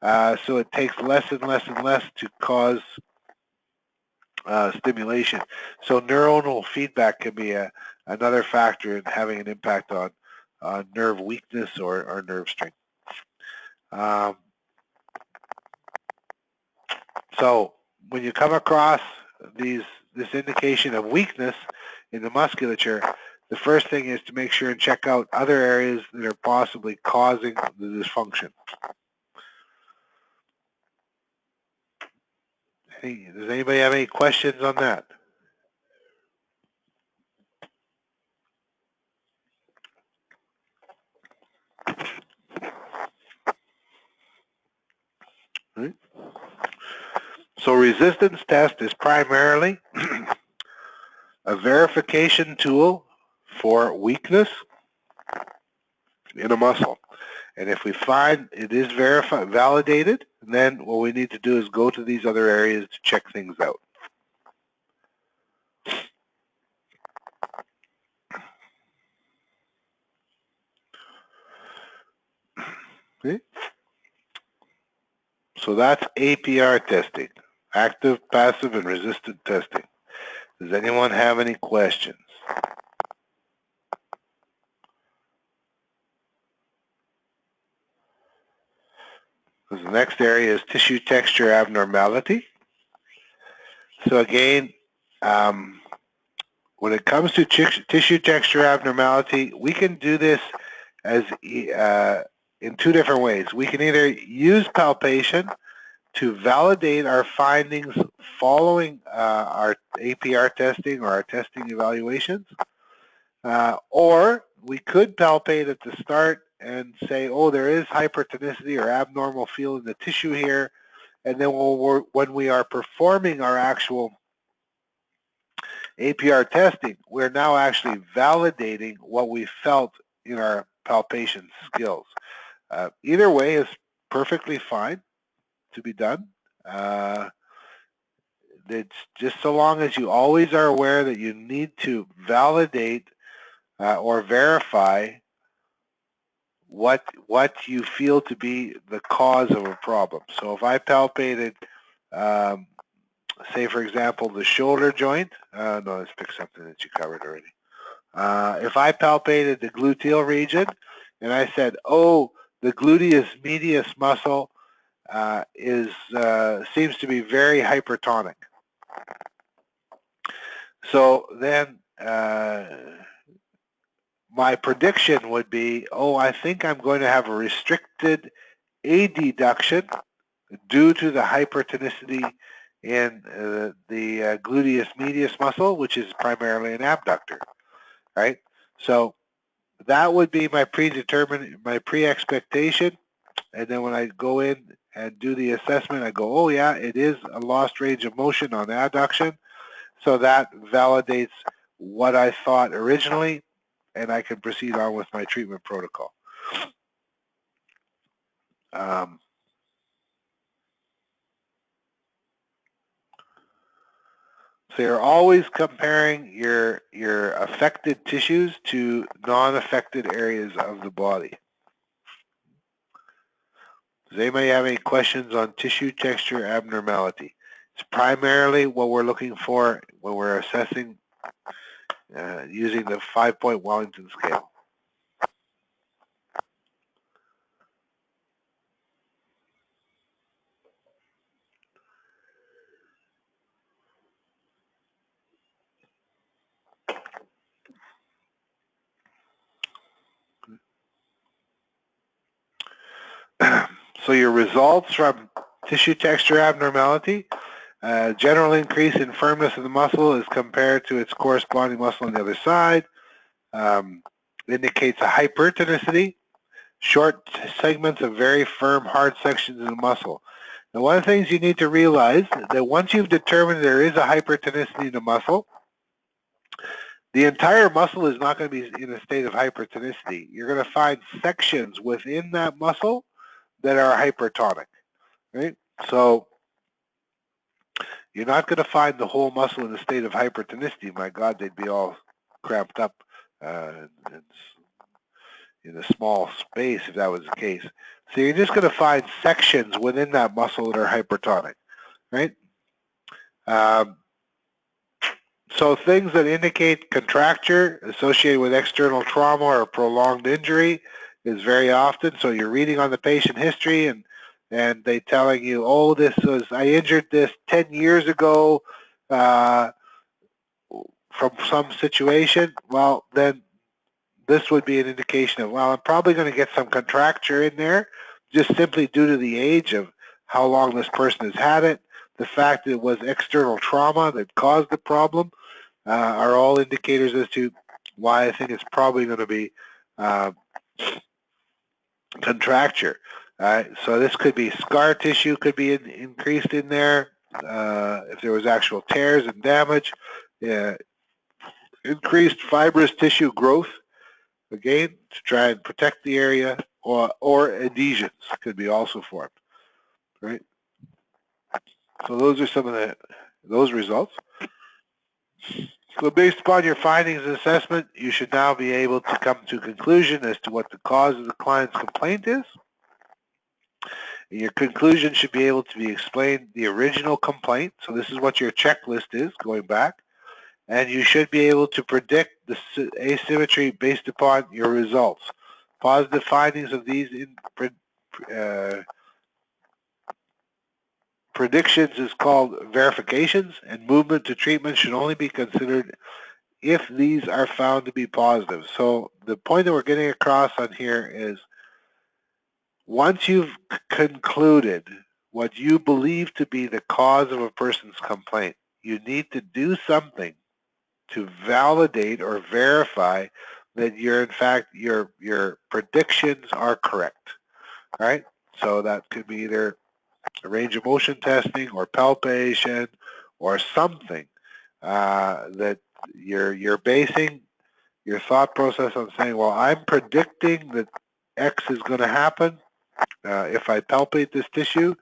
So it takes less and less and less to cause stimulation. So neuronal feedback can be another factor in having an impact on nerve weakness or nerve strength. So when you come across this indication of weakness in the musculature, the first thing is to make sure and check out other areas that are possibly causing the dysfunction. Does anybody have any questions on that? Right. So resistance test is primarily a verification tool for weakness in a muscle. And if we find it is validated, then what we need to do is go to these other areas to check things out. Okay. So that's APR testing, active, passive, and resistant testing. Does anyone have any questions? The next area is tissue texture abnormality. So again, when it comes to tissue texture abnormality, we can do this as in two different ways. We can either use palpation to validate our findings following our APR testing or our testing evaluations, or we could palpate at the start and say, oh, there is hypertonicity or abnormal feel in the tissue here, and then when we are performing our actual APR testing, we're now actually validating what we felt in our palpation skills. Either way is perfectly fine to be done. It's just so long as you always are aware that you need to validate or verify what you feel to be the cause of a problem. So if I palpated, say for example, the shoulder joint, no, let's pick something that you covered already. If I palpated the gluteal region and I said, oh, the gluteus medius muscle seems to be very hypertonic. So then my prediction would be, oh, I think I'm going to have a restricted adduction due to the hypertonicity in the gluteus medius muscle, which is primarily an abductor, right? So that would be my pre-expectation, and then when I go in and do the assessment, I go, oh yeah, it is a lost range of motion on adduction, so that validates what I thought originally, and I can proceed on with my treatment protocol. So you're always comparing your affected tissues to non-affected areas of the body. Does anybody have any questions on tissue texture abnormality? It's primarily what we're looking for when we're assessing using the 5-point Wellington scale. So your results from tissue texture abnormality, general increase in firmness of the muscle as compared to its corresponding muscle on the other side, indicates a hypertonicity, short segments of very firm, hard sections of the muscle. Now, one of the things you need to realize that once you've determined there is a hypertonicity in the muscle, the entire muscle is not going to be in a state of hypertonicity. You're going to find sections within that muscle that are hypertonic, right? So you're not going to find the whole muscle in a state of hypertonicity. My God, they'd be all cramped up in a small space if that was the case. So you're just going to find sections within that muscle that are hypertonic, right? So things that indicate contracture associated with external trauma or prolonged injury is very often. So you're reading on the patient history and they telling you, oh, I injured this 10 years ago from some situation. Well, then this would be an indication of, well, I'm probably going to get some contracture in there just simply due to the age of how long this person has had it, the fact that it was external trauma that caused the problem. Are all indicators as to why I think it's probably going to be contracture. So this could be scar tissue could be increased in there if there was actual tears and damage. Increased fibrous tissue growth, again, to try and protect the area, or adhesions could be also formed, right? So those are some of those results. So based upon your findings and assessment, you should now be able to come to a conclusion as to what the cause of the client's complaint is. And your conclusion should be able to be explained the original complaint. So this is what your checklist is going back. And you should be able to predict the asymmetry based upon your results. Positive findings of these predictions is called verifications, and movement to treatment should only be considered if these are found to be positive. So the point that we're getting across on here is once you've concluded what you believe to be the cause of a person's complaint, you need to do something to validate or verify that in fact your predictions are correct. All right? So that could be either a range of motion testing or palpation or something that you're basing your thought process on saying, well, I'm predicting that X is going to happen if I palpate this tissue.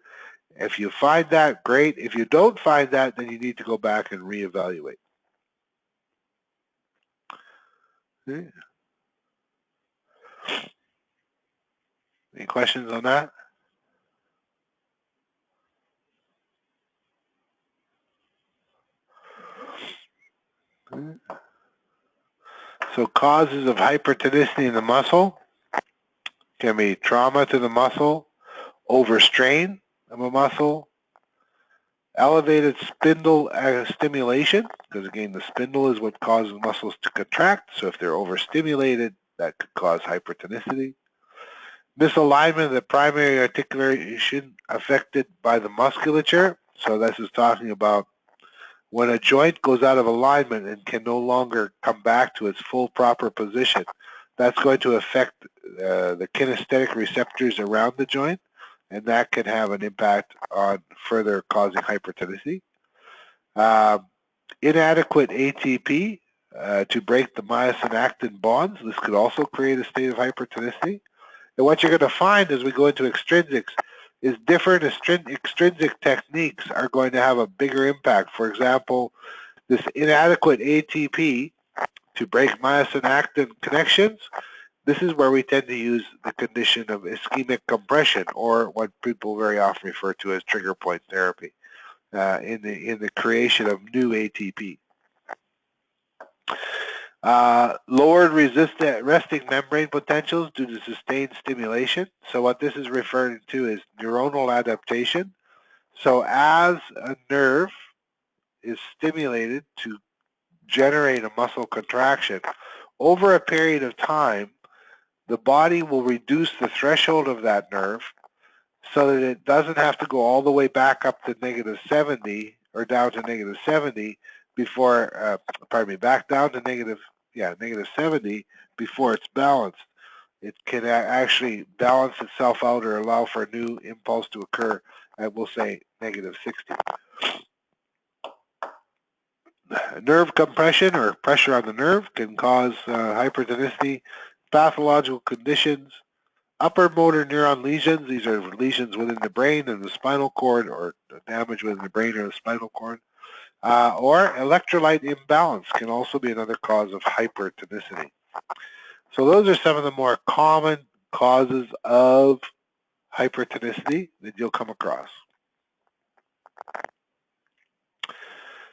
If you find that, great. If you don't find that, then you need to go back and reevaluate. Okay. Any questions on that? Okay. So causes of hypertonicity in the muscle can be trauma to the muscle, overstrain of a muscle, elevated spindle stimulation, because again the spindle is what causes muscles to contract, so if they're overstimulated that could cause hypertonicity. Misalignment of the primary articulation affected by the musculature, so this is talking about when a joint goes out of alignment and can no longer come back to its full proper position. That's going to affect the kinesthetic receptors around the joint, and that can have an impact on further causing hypertonicity. Inadequate ATP to break the myosin-actin bonds. This could also create a state of hypertonicity. And what you're going to find as we go into extrinsics is different extrinsic techniques are going to have a bigger impact. For example, this inadequate ATP to break myosin-actin connections, this is where we tend to use the condition of ischemic compression, or what people very often refer to as trigger point therapy, in the creation of new ATP. Lowered resting membrane potentials due to sustained stimulation. So what this is referring to is neuronal adaptation. So as a nerve is stimulated to generate a muscle contraction, over a period of time, the body will reduce the threshold of that nerve so that it doesn't have to go all the way back up to -70 or down to -70 before, back down to -70 before it's balanced. It can actually balance itself out or allow for a new impulse to occur at, we'll say, -60. Nerve compression or pressure on the nerve can cause hypertonicity. Pathological conditions, upper motor neuron lesions, these are lesions within the brain and the spinal cord, or damage within the brain or the spinal cord, or electrolyte imbalance can also be another cause of hypertonicity. So those are some of the more common causes of hypertonicity that you'll come across.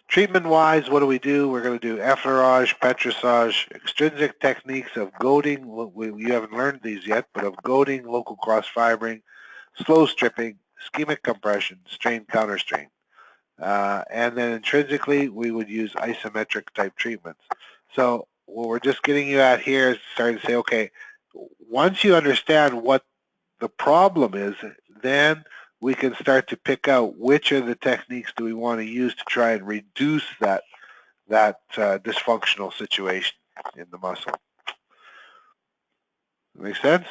Treatment-wise, what do? We're going to do effleurage, petrissage, extrinsic techniques of goading. You haven't learned these yet, but of goading, local cross-fibering, slow stripping, ischemic compression, strain, counterstrain. And then intrinsically, we would use isometric type treatments. So what we're just getting you at here is starting to say, okay, once you understand what the problem is, then we can start to pick out which of the techniques do we want to use to try and reduce that dysfunctional situation in the muscle. Make sense?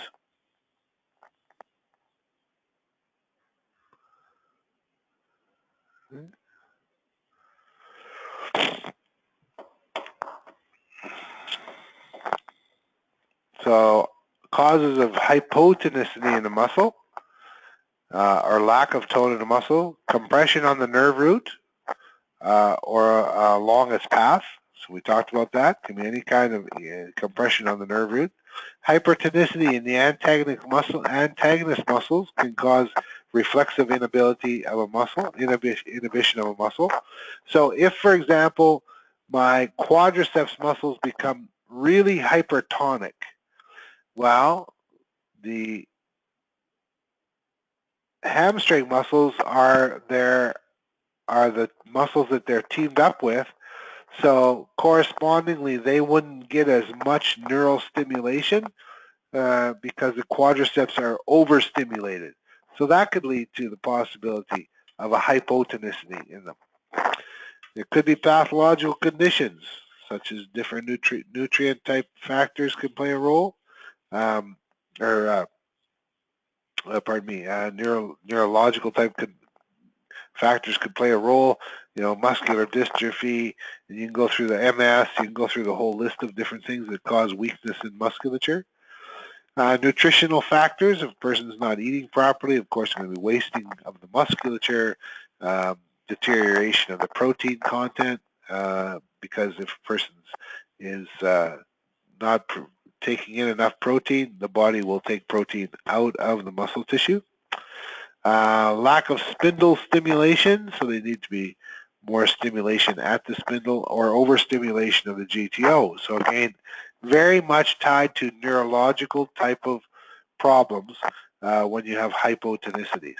So causes of hypotonicity in the muscle, or lack of tone in the muscle, compression on the nerve root, or along its path. So we talked about that. Can be any kind of compression on the nerve root. Hypertonicity in the antagonist muscles can cause reflexive inability of a muscle, inhibition of a muscle. So if, for example, my quadriceps muscles become really hypertonic, well, the hamstring muscles are the muscles that they're teamed up with. So correspondingly, they wouldn't get as much neural stimulation because the quadriceps are overstimulated. So that could lead to the possibility of a hypotonicity in them. There could be pathological conditions, such as different nutrient type factors can play a role, neurological type factors could play a role, muscular dystrophy, and you can go through the MS, you can go through the whole list of different things that cause weakness in musculature. Nutritional factors, if a person's not eating properly, of course, going to be wasting of the musculature, deterioration of the protein content, because if a person is not taking in enough protein, the body will take protein out of the muscle tissue. Lack of spindle stimulation, so they need to be more stimulation at the spindle, or overstimulation of the GTO. So again, very much tied to neurological type of problems when you have hypotonicities.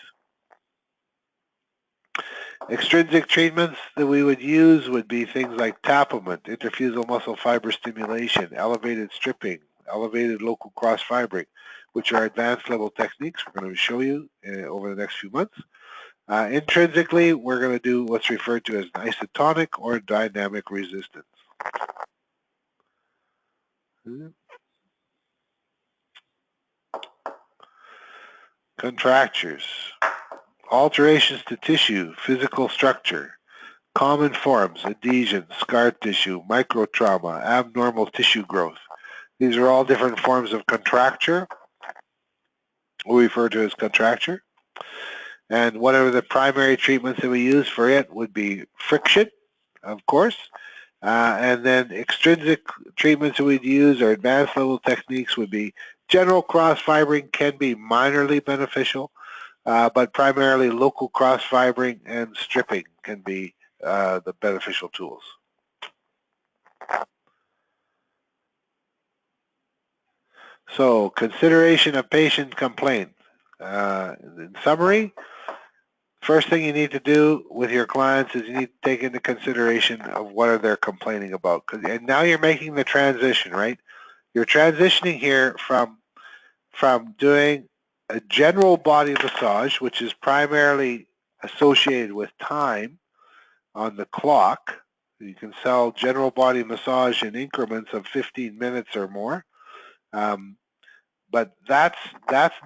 Extrinsic treatments that we would use would be things like tapament, interfusal muscle fiber stimulation, elevated stripping, elevated local cross-fibering, which are advanced level techniques we're going to show you over the next few months. Intrinsically, we're going to do what's referred to as an isotonic or dynamic resistance. Contractures, alterations to tissue, physical structure, common forms, adhesion, scar tissue, microtrauma, abnormal tissue growth. These are all different forms of contracture, we refer to as contracture. And whatever the primary treatments that we use for it would be friction, of course. And then extrinsic treatments that we'd use or advanced level techniques would be general cross-fibering can be minorly beneficial, but primarily local cross-fibering and stripping can be the beneficial tools. So consideration of patient complaint. In summary, first thing you need to do with your clients is you need to take into consideration of what are they complaining about. And now you're making the transition, right? You're transitioning here from doing a general body massage, which is primarily associated with time on the clock. You can sell general body massage in increments of 15 minutes or more. But that's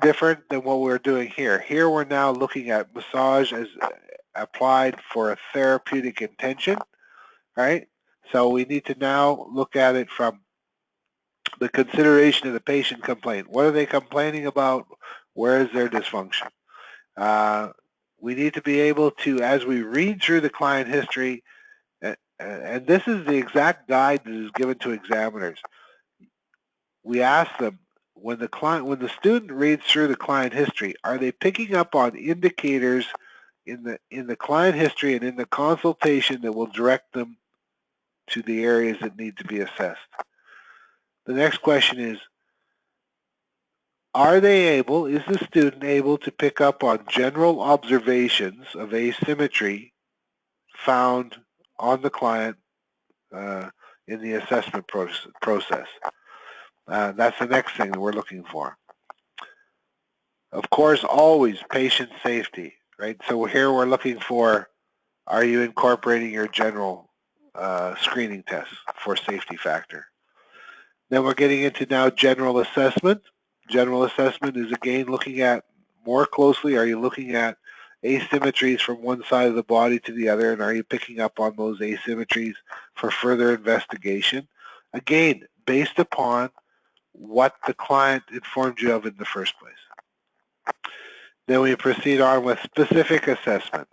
different than what we're doing here. Here we're now looking at massage as applied for a therapeutic intention, right? So we need to now look at it from the consideration of the patient complaint. What are they complaining about? Where is their dysfunction? We need to be able to, as we read through the client history, and this is the exact guide that is given to examiners. We ask them, when the student reads through the client history, are they picking up on indicators in the client history and in the consultation that will direct them to the areas that need to be assessed. The next question is the student able to pick up on general observations of asymmetry found on the client in the assessment process? That's the next thing that we're looking for. Of course, always patient safety, right? So here we're looking for, are you incorporating your general screening tests for safety factor? Then we're getting into now general assessment. General assessment is again looking at more closely, are you looking at asymmetries from one side of the body to the other, and are you picking up on those asymmetries for further investigation? Again, based upon what the client informed you of in the first place. Then we proceed on with specific assessment.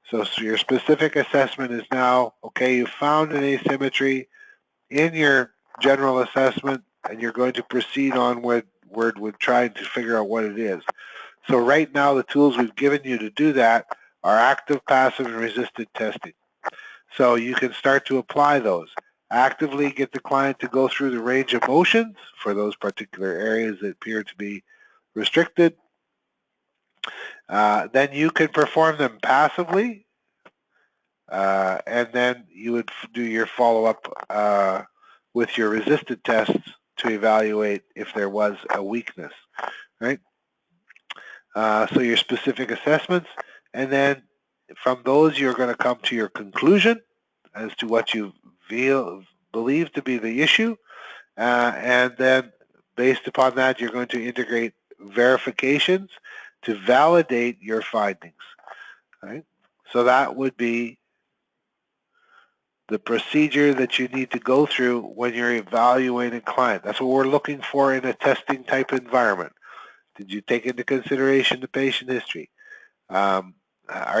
So your specific assessment is now, okay, you found an asymmetry in your general assessment, and you're going to proceed on with trying to figure out what it is. So right now, the tools we've given you to do that are active, passive, and resisted testing. So you can start to apply those. Actively get the client to go through the range of motions for those particular areas that appear to be restricted. Then you can perform them passively, and then you would do your follow-up with your resisted tests to evaluate if there was a weakness, right? So your specific assessments, and then from those you're going to come to your conclusion as to what you believe to be the issue, and then based upon that you're going to integrate verifications to validate your findings, right? So that would be the procedure that you need to go through when you're evaluating a client. That's what we're looking for in a testing type environment. Did you take into consideration the patient history? Are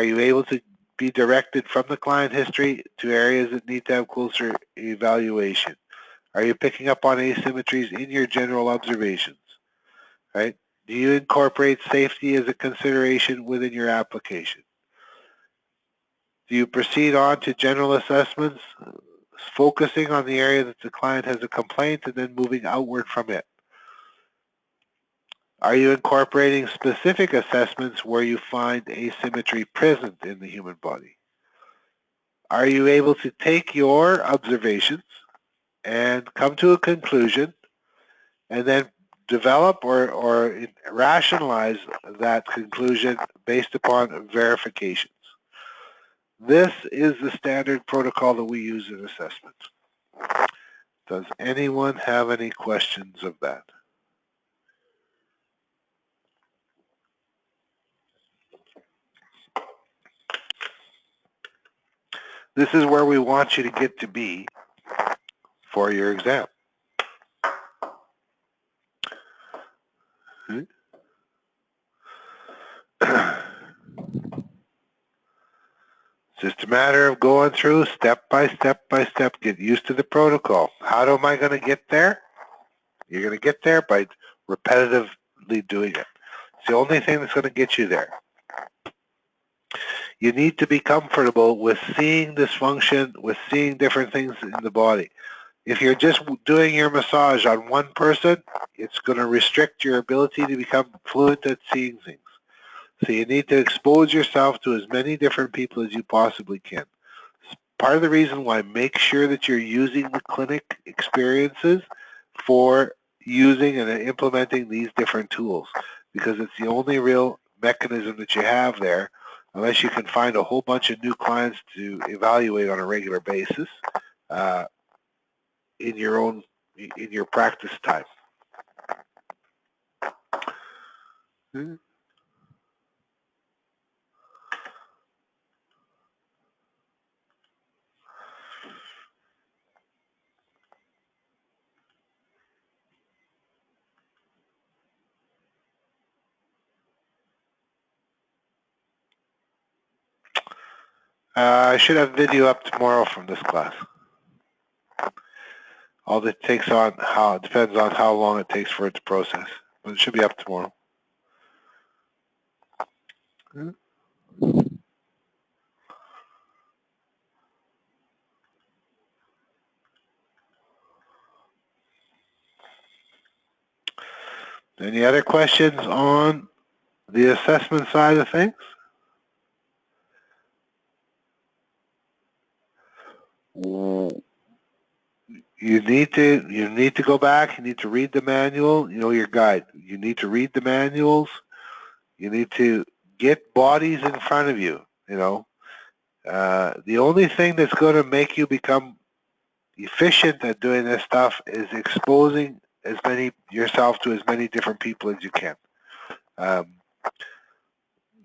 you able to be directed from the client history to areas that need to have closer evaluation? Are you picking up on asymmetries in your general observations, right? Do you incorporate safety as a consideration within your application? Do you proceed on to general assessments, focusing on the area that the client has a complaint and then moving outward from it? Are you incorporating specific assessments where you find asymmetry present in the human body? Are you able to take your observations and come to a conclusion and then develop or rationalize that conclusion based upon verifications? This is the standard protocol that we use in assessment. Does anyone have any questions of that? This is where we want you to get to be for your exam. It's just a matter of going through step by step by step, get used to the protocol. How am I going to get there? You're going to get there by repetitively doing it. It's the only thing that's going to get you there. You need to be comfortable with seeing dysfunction, with seeing different things in the body. If you're just doing your massage on one person, it's going to restrict your ability to become fluent at seeing things. So you need to expose yourself to as many different people as you possibly can. Part of the reason why, make sure that you're using the clinic experiences for using and implementing these different tools, because it's the only real mechanism that you have there, unless you can find a whole bunch of new clients to evaluate on a regular basis in your practice time. I should have video up tomorrow from this class. All that depends on how long it takes for it to process, but it should be up tomorrow. Any other questions on the assessment side of things? You need to go back. You need to read the manual. You know, your guide. You need to read the manuals. You need to get bodies in front of you. You know, the only thing that's going to make you become efficient at doing this stuff is exposing yourself to as many different people as you can.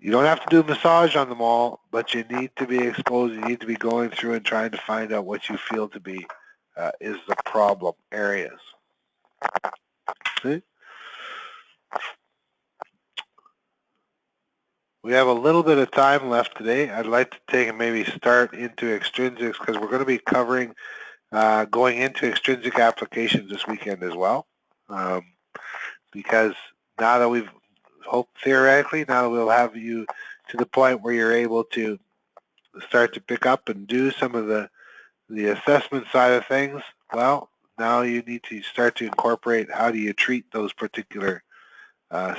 You don't have to do massage on them all, but you need to be exposed. You need to be going through and trying to find out what you feel to be is the problem areas. See? We have a little bit of time left today. I'd like to take and maybe start into extrinsics because we're going to be covering going into extrinsic applications this weekend as well. Because now that we've theoretically, now that we'll have you to the point where you're able to start to pick up and do some of the assessment side of things, well, now you need to start to incorporate how do you treat those particular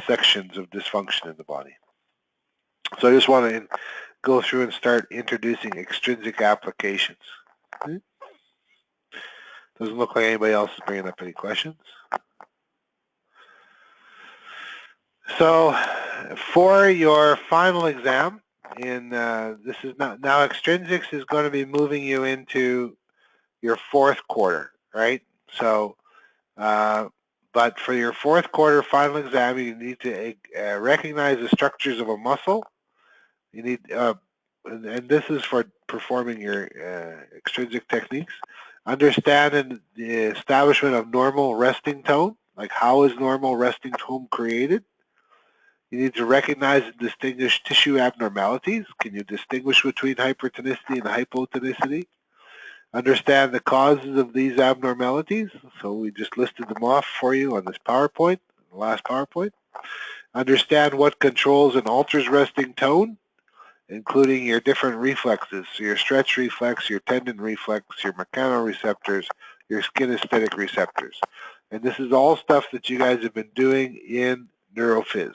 sections of dysfunction in the body. So I just want to go through and start introducing extrinsic applications. Okay. Doesn't look like anybody else is bringing up any questions. So for your final exam, this is now extrinsics is going to be moving you into your fourth quarter, right? So, but for your fourth quarter final exam, you need to recognize the structures of a muscle. You need, and this is for performing your extrinsic techniques. Understand the establishment of normal resting tone, like how is normal resting tone created? You need to recognize and distinguish tissue abnormalities. Can you distinguish between hypertonicity and hypotonicity? Understand the causes of these abnormalities. So we just listed them off for you on this PowerPoint, the last PowerPoint. Understand what controls and alters resting tone, including your different reflexes, so your stretch reflex, your tendon reflex, your mechanoreceptors, your kinesthetic receptors. And this is all stuff that you guys have been doing in neurophys.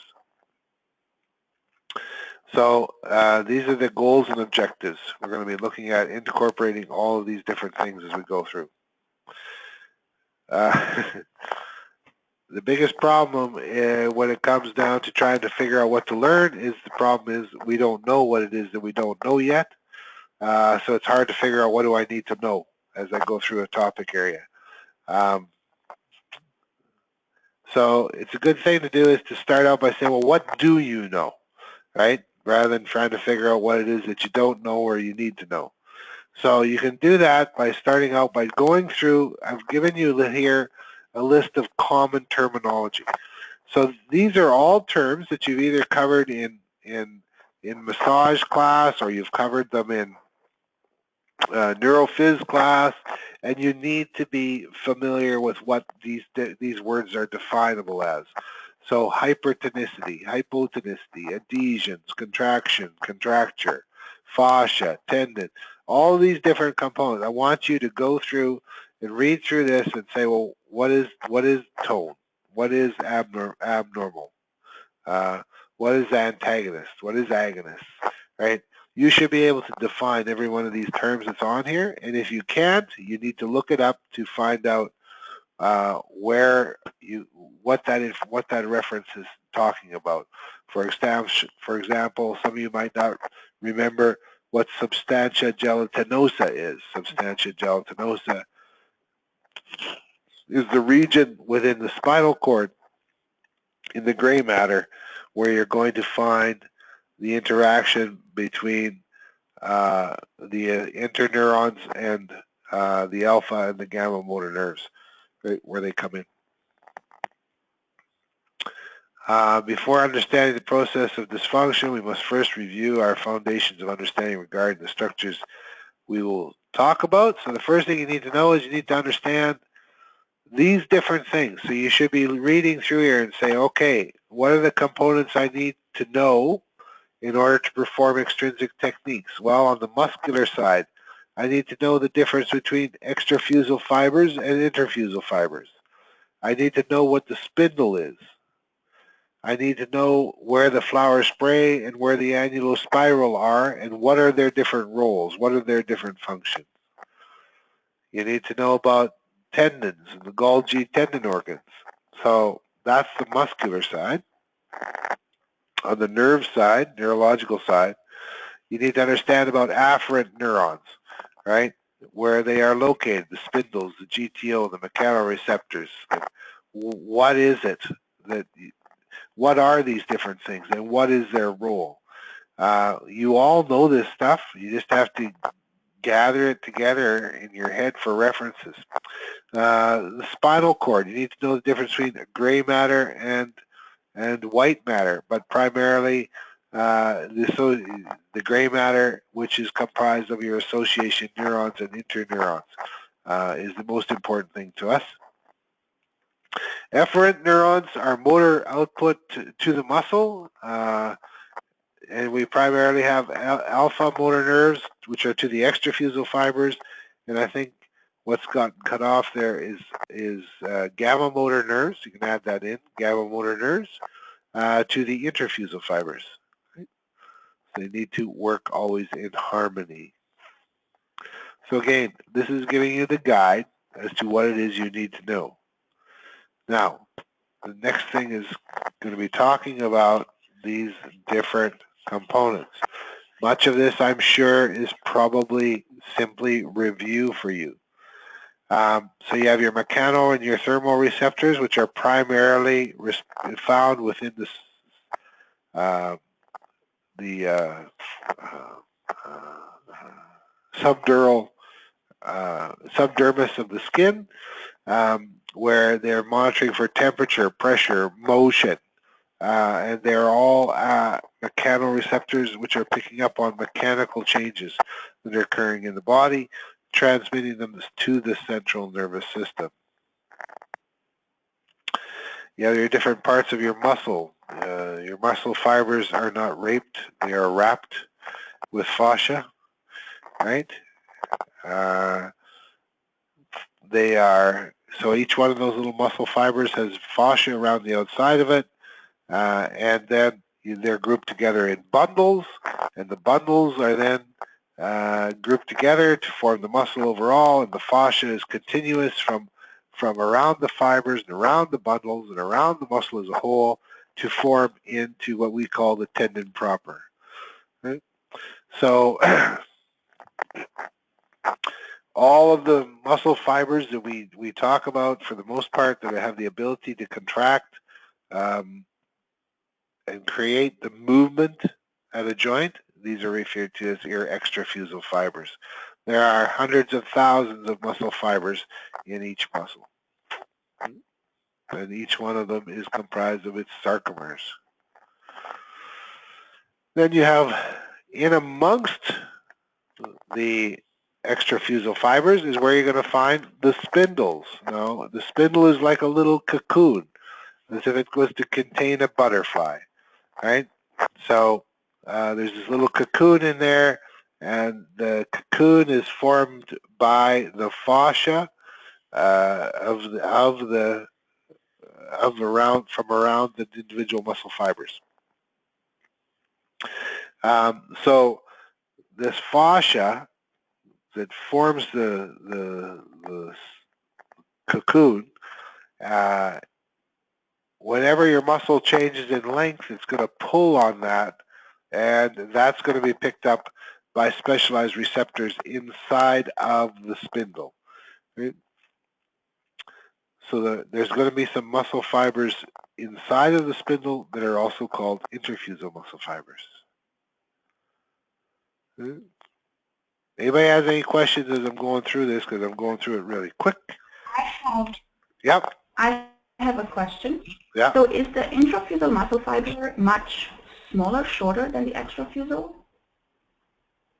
So these are the goals and objectives. We're going to be looking at incorporating all of these different things as we go through. The biggest problem when it comes down to trying to figure out what to learn is the problem is we don't know what it is that we don't know yet. So it's hard to figure out what do I need to know as I go through a topic area. So it's a good thing to do is to start out by saying, well, what do you know, right? Rather than trying to figure out what it is that you don't know or you need to know. So you can do that by starting out by going through, I've given you here a list of common terminology. So these are all terms that you've either covered in massage class or you've covered them in neurophys class, and you need to be familiar with what these words are definable as. So hypertonicity, hypotonicity, adhesions, contraction, contracture, fascia, tendon, all these different components. I want you to go through and read through this and say, well, what is tone? What is abnormal? What is antagonist? What is agonist? Right? You should be able to define every one of these terms that's on here, and if you can't, you need to look it up to find out what that reference is talking about. For example, some of you might not remember what substantia gelatinosa is. Substantia gelatinosa is the region within the spinal cord in the gray matter where you're going to find the interaction between the interneurons and the alpha and the gamma motor nerves, right, where they come in. Before understanding the process of dysfunction, we must first review our foundations of understanding regarding the structures we will talk about. So the first thing you need to know is you need to understand these different things. So you should be reading through here and say, okay, what are the components I need to know in order to perform extrinsic techniques? Well, on the muscular side, I need to know the difference between extrafusal fibers and interfusal fibers. I need to know what the spindle is. I need to know where the flower spray and where the annulospiral are and what are their different roles, what are their different functions. You need to know about tendons and the Golgi tendon organs. So that's the muscular side. On the nerve side, neurological side, you need to understand about afferent neurons, right? Where they are located, the spindles, the GTO, the mechanoreceptors. What is it that? What are these different things, and what is their role? You all know this stuff. You just have to gather it together in your head for references. The spinal cord. You need to know the difference between gray matter and white matter, but primarily the gray matter, which is comprised of your association neurons and interneurons, is the most important thing to us. Efferent neurons are motor output to the muscle, and we primarily have alpha motor nerves, which are to the extrafusal fibers, and I think what's gotten cut off there is gamma motor nerves. You can add that in, gamma motor nerves, to the interfusal fibers. Right? They need to work always in harmony. So again, this is giving you the guide as to what it is you need to know. Now, the next thing is going to be talking about these different components. Much of this, I'm sure, is probably simply review for you. So you have your mechano and your thermoreceptors, which are primarily found within the subdermis of the skin, where they're monitoring for temperature, pressure, motion, and they're all mechanoreceptors which are picking up on mechanical changes that are occurring in the body, transmitting them to the central nervous system. You have your different parts of your muscle. Your muscle fibers are not raped, they are wrapped with fascia, right? They are, so each one of those little muscle fibers has fascia around the outside of it, and then they're grouped together in bundles, and the bundles are then grouped together to form the muscle overall, and the fascia is continuous from around the fibers and around the bundles and around the muscle as a whole to form into what we call the tendon proper. Right? So all of the muscle fibers that we talk about, for the most part, that have the ability to contract and create the movement at a joint, these are referred to as your extrafusal fibers. There are hundreds of thousands of muscle fibers in each muscle. And each one of them is comprised of its sarcomeres. Then you have, in amongst the extrafusal fibers is where you're going to find the spindles. Now, the spindle is like a little cocoon, as if it was to contain a butterfly, right? So there's this little cocoon in there, and the cocoon is formed by the fascia from around the individual muscle fibers. So this fascia that forms the cocoon, whenever your muscle changes in length, it's going to pull on that, and that's going to be picked up by specialized receptors inside of the spindle. Right? So there's going to be some muscle fibers inside of the spindle that are also called interfusal muscle fibers. Right? Anybody has any questions as I'm going through this, because I'm going through it really quick? I have a question. Yeah. So is the intrafusal muscle fiber much smaller, shorter than the extrafusal?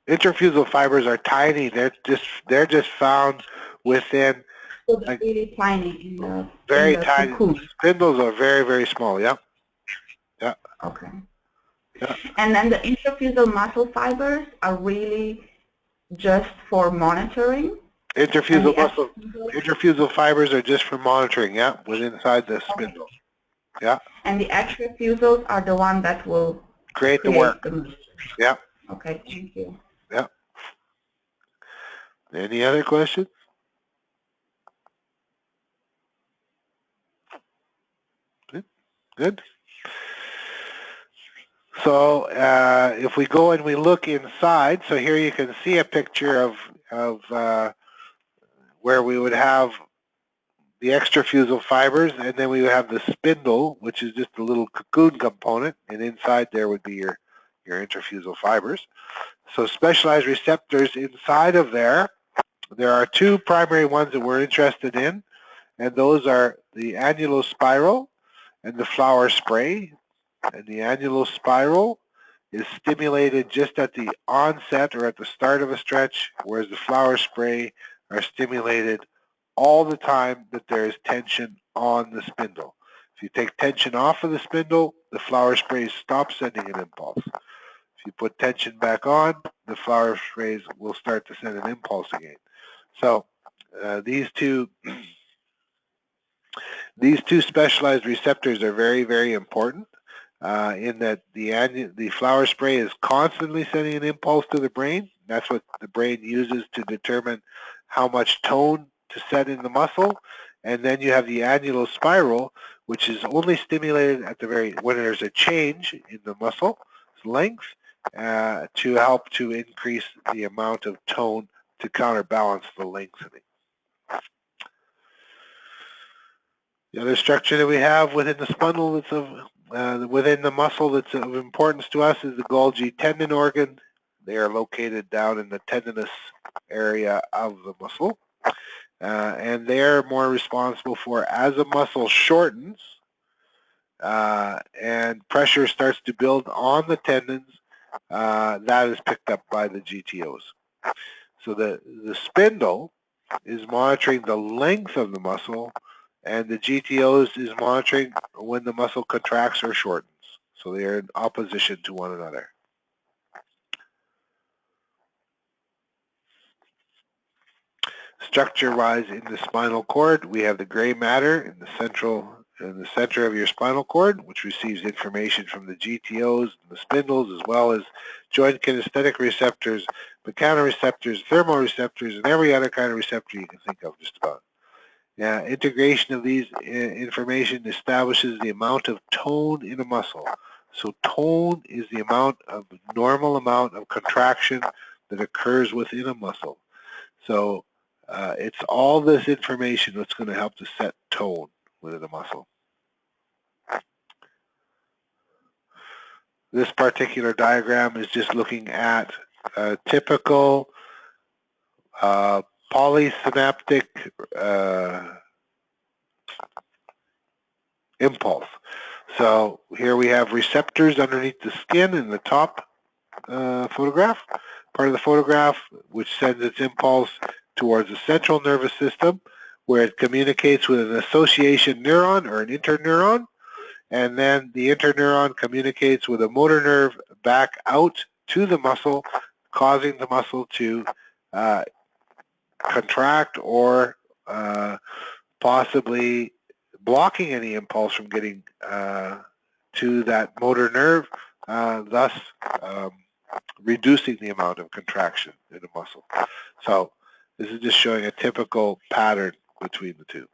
Interfusal fibers are tiny. They're just found within. So they're really tiny in the very tiny. Cocoon. Spindles are very, very small. Yeah. Yeah. Okay. Yeah. And then the intrafusal muscle fibers are really just for monitoring? Interfusal fibers are just for monitoring, yeah, within inside the spindle. Yeah. And the extrafusals are the one that will Create the create work. the motion. Yeah. Okay, thank you. Yeah. Any other questions? Good. So if we go and we look inside, so here you can see a picture of where we would have the extrafusal fibers, and then we would have the spindle, which is just a little cocoon component, and inside there would be your interfusal fibers. So specialized receptors inside of there are two primary ones that we're interested in, and those are the annulospiral and the flower spray. And the annulospiral is stimulated just at the onset or at the start of a stretch, whereas the flower spray are stimulated all the time that there is tension on the spindle. If you take tension off of the spindle, the flower sprays stop sending an impulse. If you put tension back on, the flower sprays will start to send an impulse again. So these two specialized receptors are very, very important in that the flower spray is constantly sending an impulse to the brain. That's what the brain uses to determine how much tone to set in the muscle. And then you have the annulospiral, which is only stimulated at when there's a change in the muscle length to help to increase the amount of tone to counterbalance the lengthening. The other structure that we have within the spindle that's within the muscle that's of importance to us is the Golgi tendon organ. They are located down in the tendinous area of the muscle. And they're more responsible for, as a muscle shortens and pressure starts to build on the tendons, that is picked up by the GTOs. So the spindle is monitoring the length of the muscle, and the GTOs is monitoring when the muscle contracts or shortens. So they are in opposition to one another. Structure-wise, in the spinal cord, we have the gray matter in the center of your spinal cord, which receives information from the GTOs and the spindles, as well as joint kinesthetic receptors, mechanoreceptors, thermoreceptors, and every other kind of receptor you can think of just about. Integration of these information establishes the amount of tone in a muscle. So tone is the normal amount of contraction that occurs within a muscle. So it's all this information that's going to help to set tone within a muscle. This particular diagram is just looking at a typical polysynaptic impulse. So here we have receptors underneath the skin in the top part of the photograph, which sends its impulse towards the central nervous system, where it communicates with an association neuron or an interneuron, and then the interneuron communicates with a motor nerve back out to the muscle, causing the muscle to contract or possibly blocking any impulse from getting to that motor nerve, thus reducing the amount of contraction in the muscle. So this is just showing a typical pattern between the two.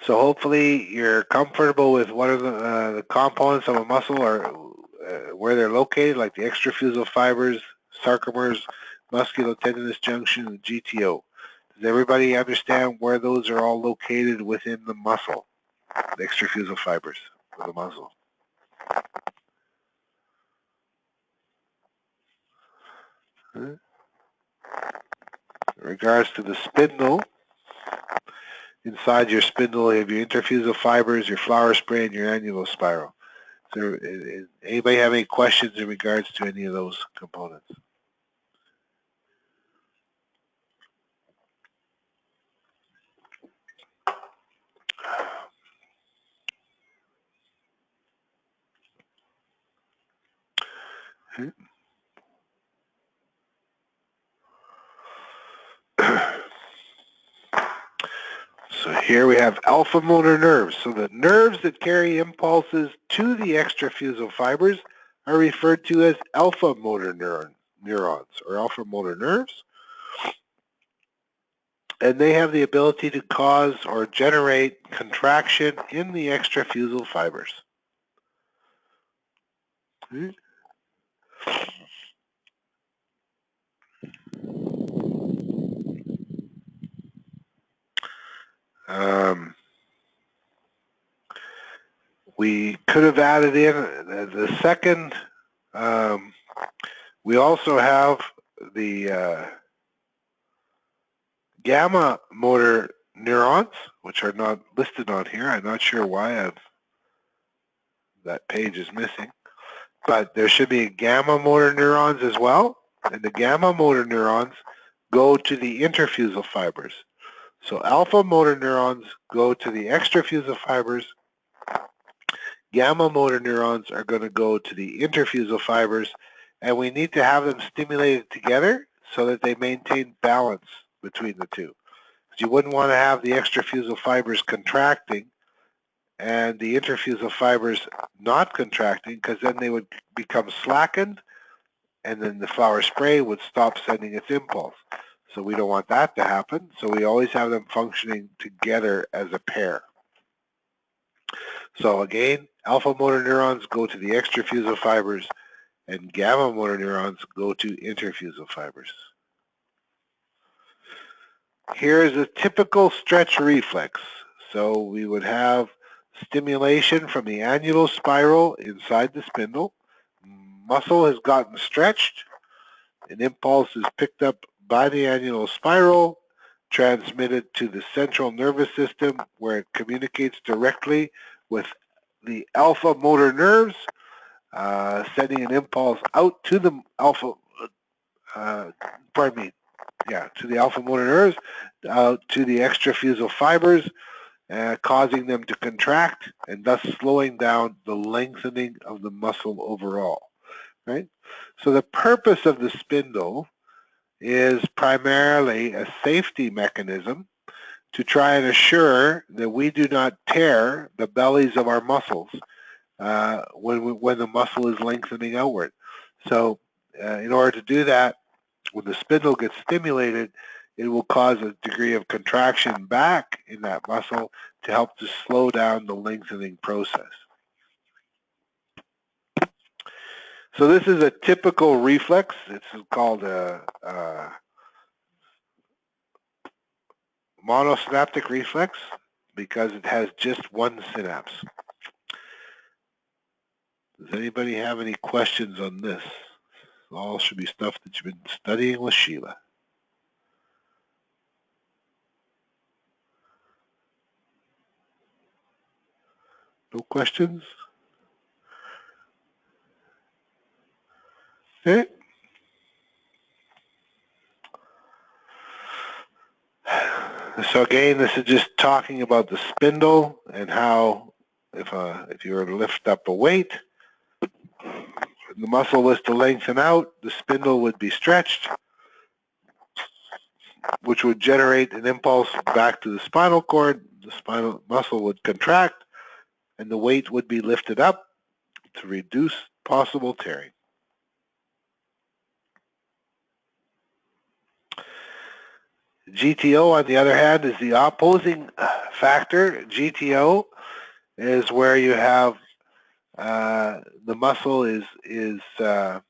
So hopefully you're comfortable with what are the components of a muscle or where they're located, like the extrafusal fibers, sarcomers, musculotendinous junction, and GTO. Does everybody understand where those are all located within the muscle, the extrafusal fibers of the muscle? In regards to the spindle, inside your spindle you have your interfusal fibers, your flower spray, and your annulospiral. So anybody have any questions in regards to any of those components? So here we have alpha motor nerves. So the nerves that carry impulses to the extrafusal fibers are referred to as alpha motor neurons or alpha motor nerves. And they have the ability to cause or generate contraction in the extrafusal fibers. We could have added in the second. We also have the gamma motor neurons, which are not listed on here. I'm not sure why that page is missing. But there should be gamma motor neurons as well. And the gamma motor neurons go to the interfusal fibers. So alpha motor neurons go to the extrafusal fibers. Gamma motor neurons are going to go to the interfusal fibers, and we need to have them stimulated together so that they maintain balance between the two. You wouldn't want to have the extrafusal fibers contracting and the interfusal fibers not contracting, because then they would become slackened, and then the flower spray would stop sending its impulse. So we don't want that to happen, so we always have them functioning together as a pair. So again, alpha motor neurons go to the extrafusal fibers, and gamma motor neurons go to interfusal fibers. Here is a typical stretch reflex. So we would have stimulation from the annulospiral inside the spindle. Muscle has gotten stretched. An impulse is picked up by the annulospiral, transmitted to the central nervous system where it communicates directly with the alpha motor nerves, sending an impulse out to the alpha, to the alpha motor nerves, out to the extrafusal fibers, causing them to contract and thus slowing down the lengthening of the muscle overall. Right? So the purpose of the spindle is primarily a safety mechanism to try and assure that we do not tear the bellies of our muscles when the muscle is lengthening outward. So in order to do that, when the spindle gets stimulated, it will cause a degree of contraction back in that muscle to help to slow down the lengthening process. So this is a typical reflex. It's called a monosynaptic reflex because it has just one synapse. Does anybody have any questions on this? All should be stuff that you've been studying with Sheila. No questions? Okay. So again, this is just talking about the spindle and how if you were to lift up a weight, the muscle was to lengthen out, the spindle would be stretched, which would generate an impulse back to the spinal cord. The spinal muscle would contract, and the weight would be lifted up to reduce possible tearing. GTO, on the other hand, is the opposing factor. GTO is where you have the muscle is you're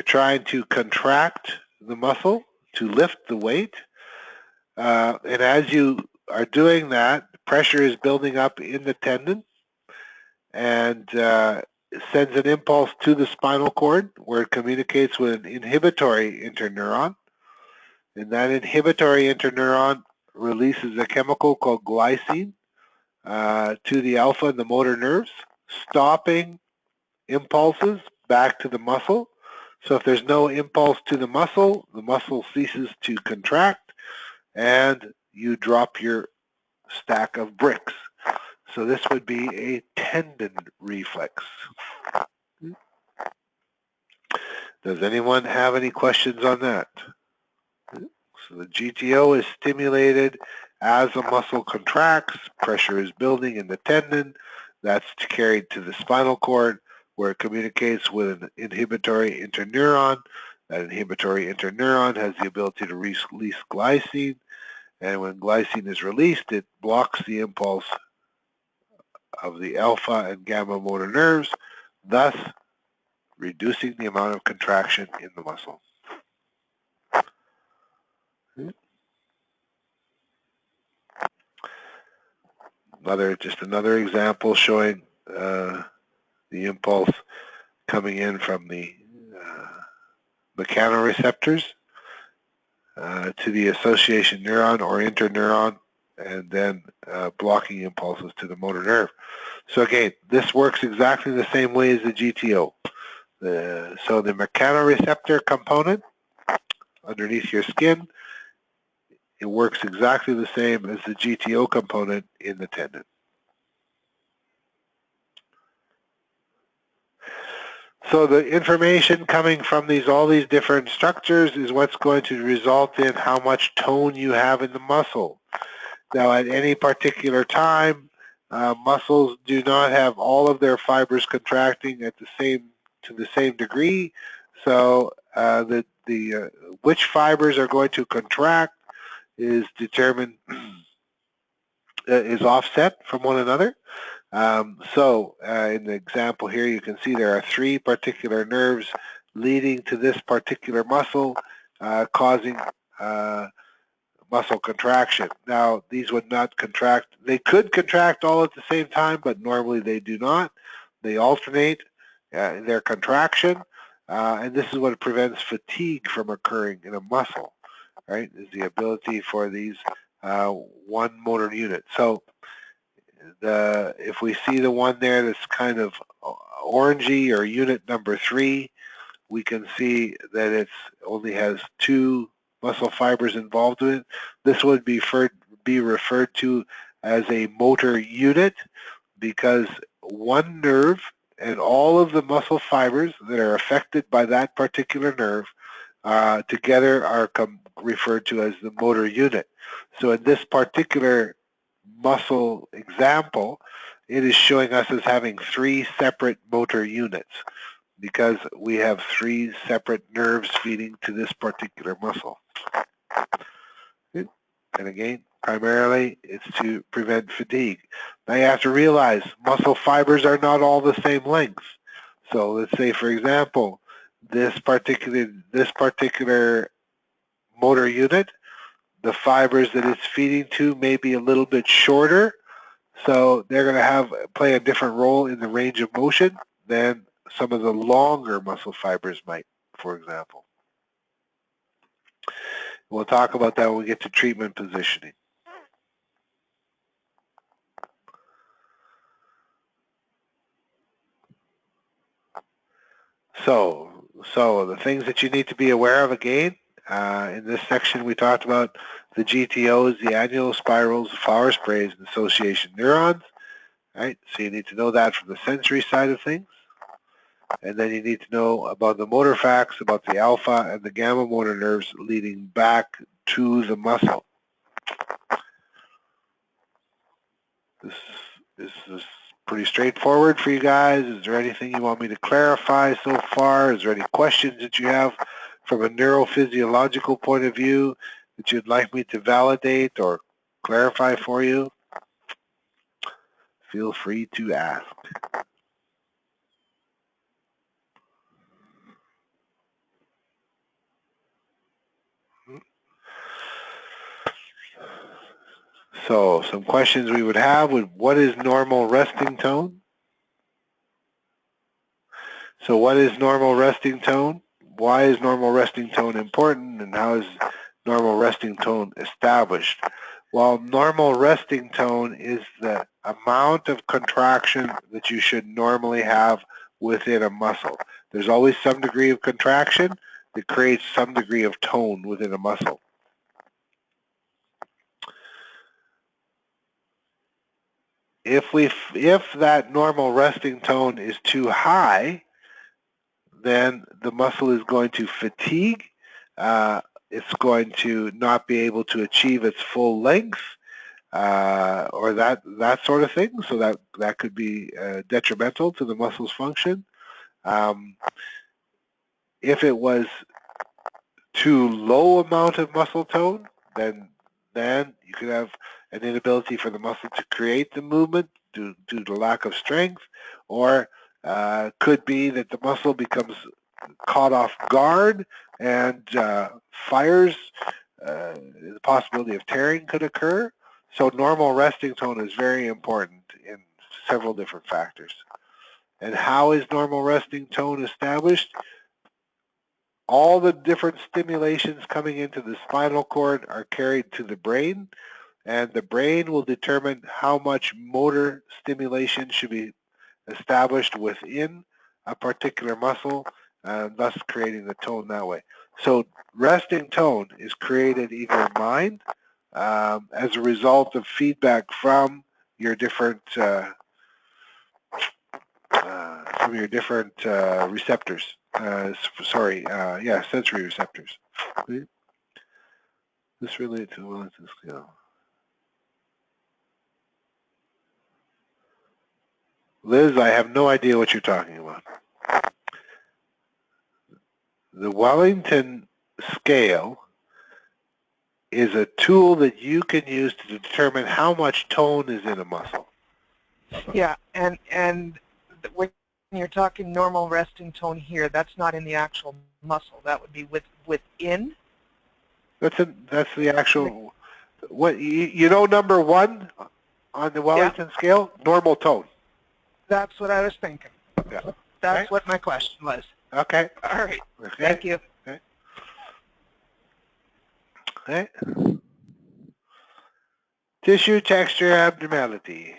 trying to contract the muscle to lift the weight, and as you are doing that, pressure is building up in the tendon, and it sends an impulse to the spinal cord where it communicates with an inhibitory interneuron, and that inhibitory interneuron releases a chemical called glycine to the alpha and the motor nerves, stopping impulses back to the muscle. So if there's no impulse to the muscle ceases to contract, and you drop your stack of bricks. So this would be a tendon reflex. Does anyone have any questions on that? So the GTO is stimulated as a muscle contracts, pressure is building in the tendon, that's carried to the spinal cord where it communicates with an inhibitory interneuron. That inhibitory interneuron has the ability to release glycine, and when glycine is released, it blocks the impulse of the alpha and gamma motor nerves, thus reducing the amount of contraction in the muscle. Just another example showing the impulse coming in from the mechanoreceptors to the association neuron or interneuron, and then blocking impulses to the motor nerve. So again, this works exactly the same way as the GTO. So the mechanoreceptor component underneath your skin, it works exactly the same as the GTO component in the tendon. So the information coming from all these different structures is what's going to result in how much tone you have in the muscle. Now at any particular time, muscles do not have all of their fibers contracting to the same degree. So which fibers are going to contract is determined, is offset from one another. In the example here, you can see there are 3 particular nerves leading to this particular muscle, causing muscle contraction. Now, these would not contract. They could contract all at the same time, but normally they do not. They alternate their contraction, and this is what prevents fatigue from occurring in a muscle, right, is the ability for these one motor unit. So if we see the one there that's kind of orangey, or unit number 3, we can see that it only has 2 muscle fibers involved in it. This would be referred to as a motor unit, because one nerve and all of the muscle fibers that are affected by that particular nerve together are referred to as the motor unit. So in this particular muscle example, it is showing us as having 3 separate motor units, because we have 3 separate nerves feeding to this particular muscle. And again, primarily it's to prevent fatigue. Now you have to realize muscle fibers are not all the same length. So let's say, for example, this particular motor unit, the fibers that it's feeding to may be a little bit shorter, so they're going to play a different role in the range of motion than some of the longer muscle fibers might, for example. We'll talk about that when we get to treatment positioning. So the things that you need to be aware of, again, in this section we talked about the GTOs, the annular spirals, the flower sprays, and association neurons. Right? So you need to know that from the sensory side of things. And then you need to know about the motor facts, about the alpha and the gamma motor nerves leading back to the muscle. This is pretty straightforward for you guys. Is there anything you want me to clarify so far? Is there any questions that you have from a neurophysiological point of view that you'd like me to validate or clarify for you? Feel free to ask. So some questions we would have would, what is normal resting tone? So what is normal resting tone? Why is normal resting tone important, and how is normal resting tone established? Well, normal resting tone is the amount of contraction that you should normally have within a muscle. There's always some degree of contraction that creates some degree of tone within a muscle. If that normal resting tone is too high, then the muscle is going to fatigue it's going to not be able to achieve its full length, or that sort of thing. So that could be detrimental to the muscle's function. If it was too low amount of muscle tone, then you could have an inability for the muscle to create the movement due to lack of strength, or could be that the muscle becomes caught off guard and fires. The possibility of tearing could occur. So normal resting tone is very important in several different factors. And how is normal resting tone established? All the different stimulations coming into the spinal cord are carried to the brain, and the brain will determine how much motor stimulation should be established within a particular muscle, thus creating the tone that way. So resting tone is created in your mind as a result of feedback from your different receptors. Sensory receptors. Okay. This relates to Wellington scale. Liz, I have no idea what you're talking about. The Wellington scale is a tool that you can use to determine how much tone is in a muscle. Yeah, and when you're talking normal resting tone here, that's not in the actual muscle. That would be within. That's the actual. What you know? Number one on the Wellington scale, normal tone. That's what I was thinking. Yeah. That's what my question was. Okay. All right. Okay. Thank you. Okay. Tissue texture abnormality.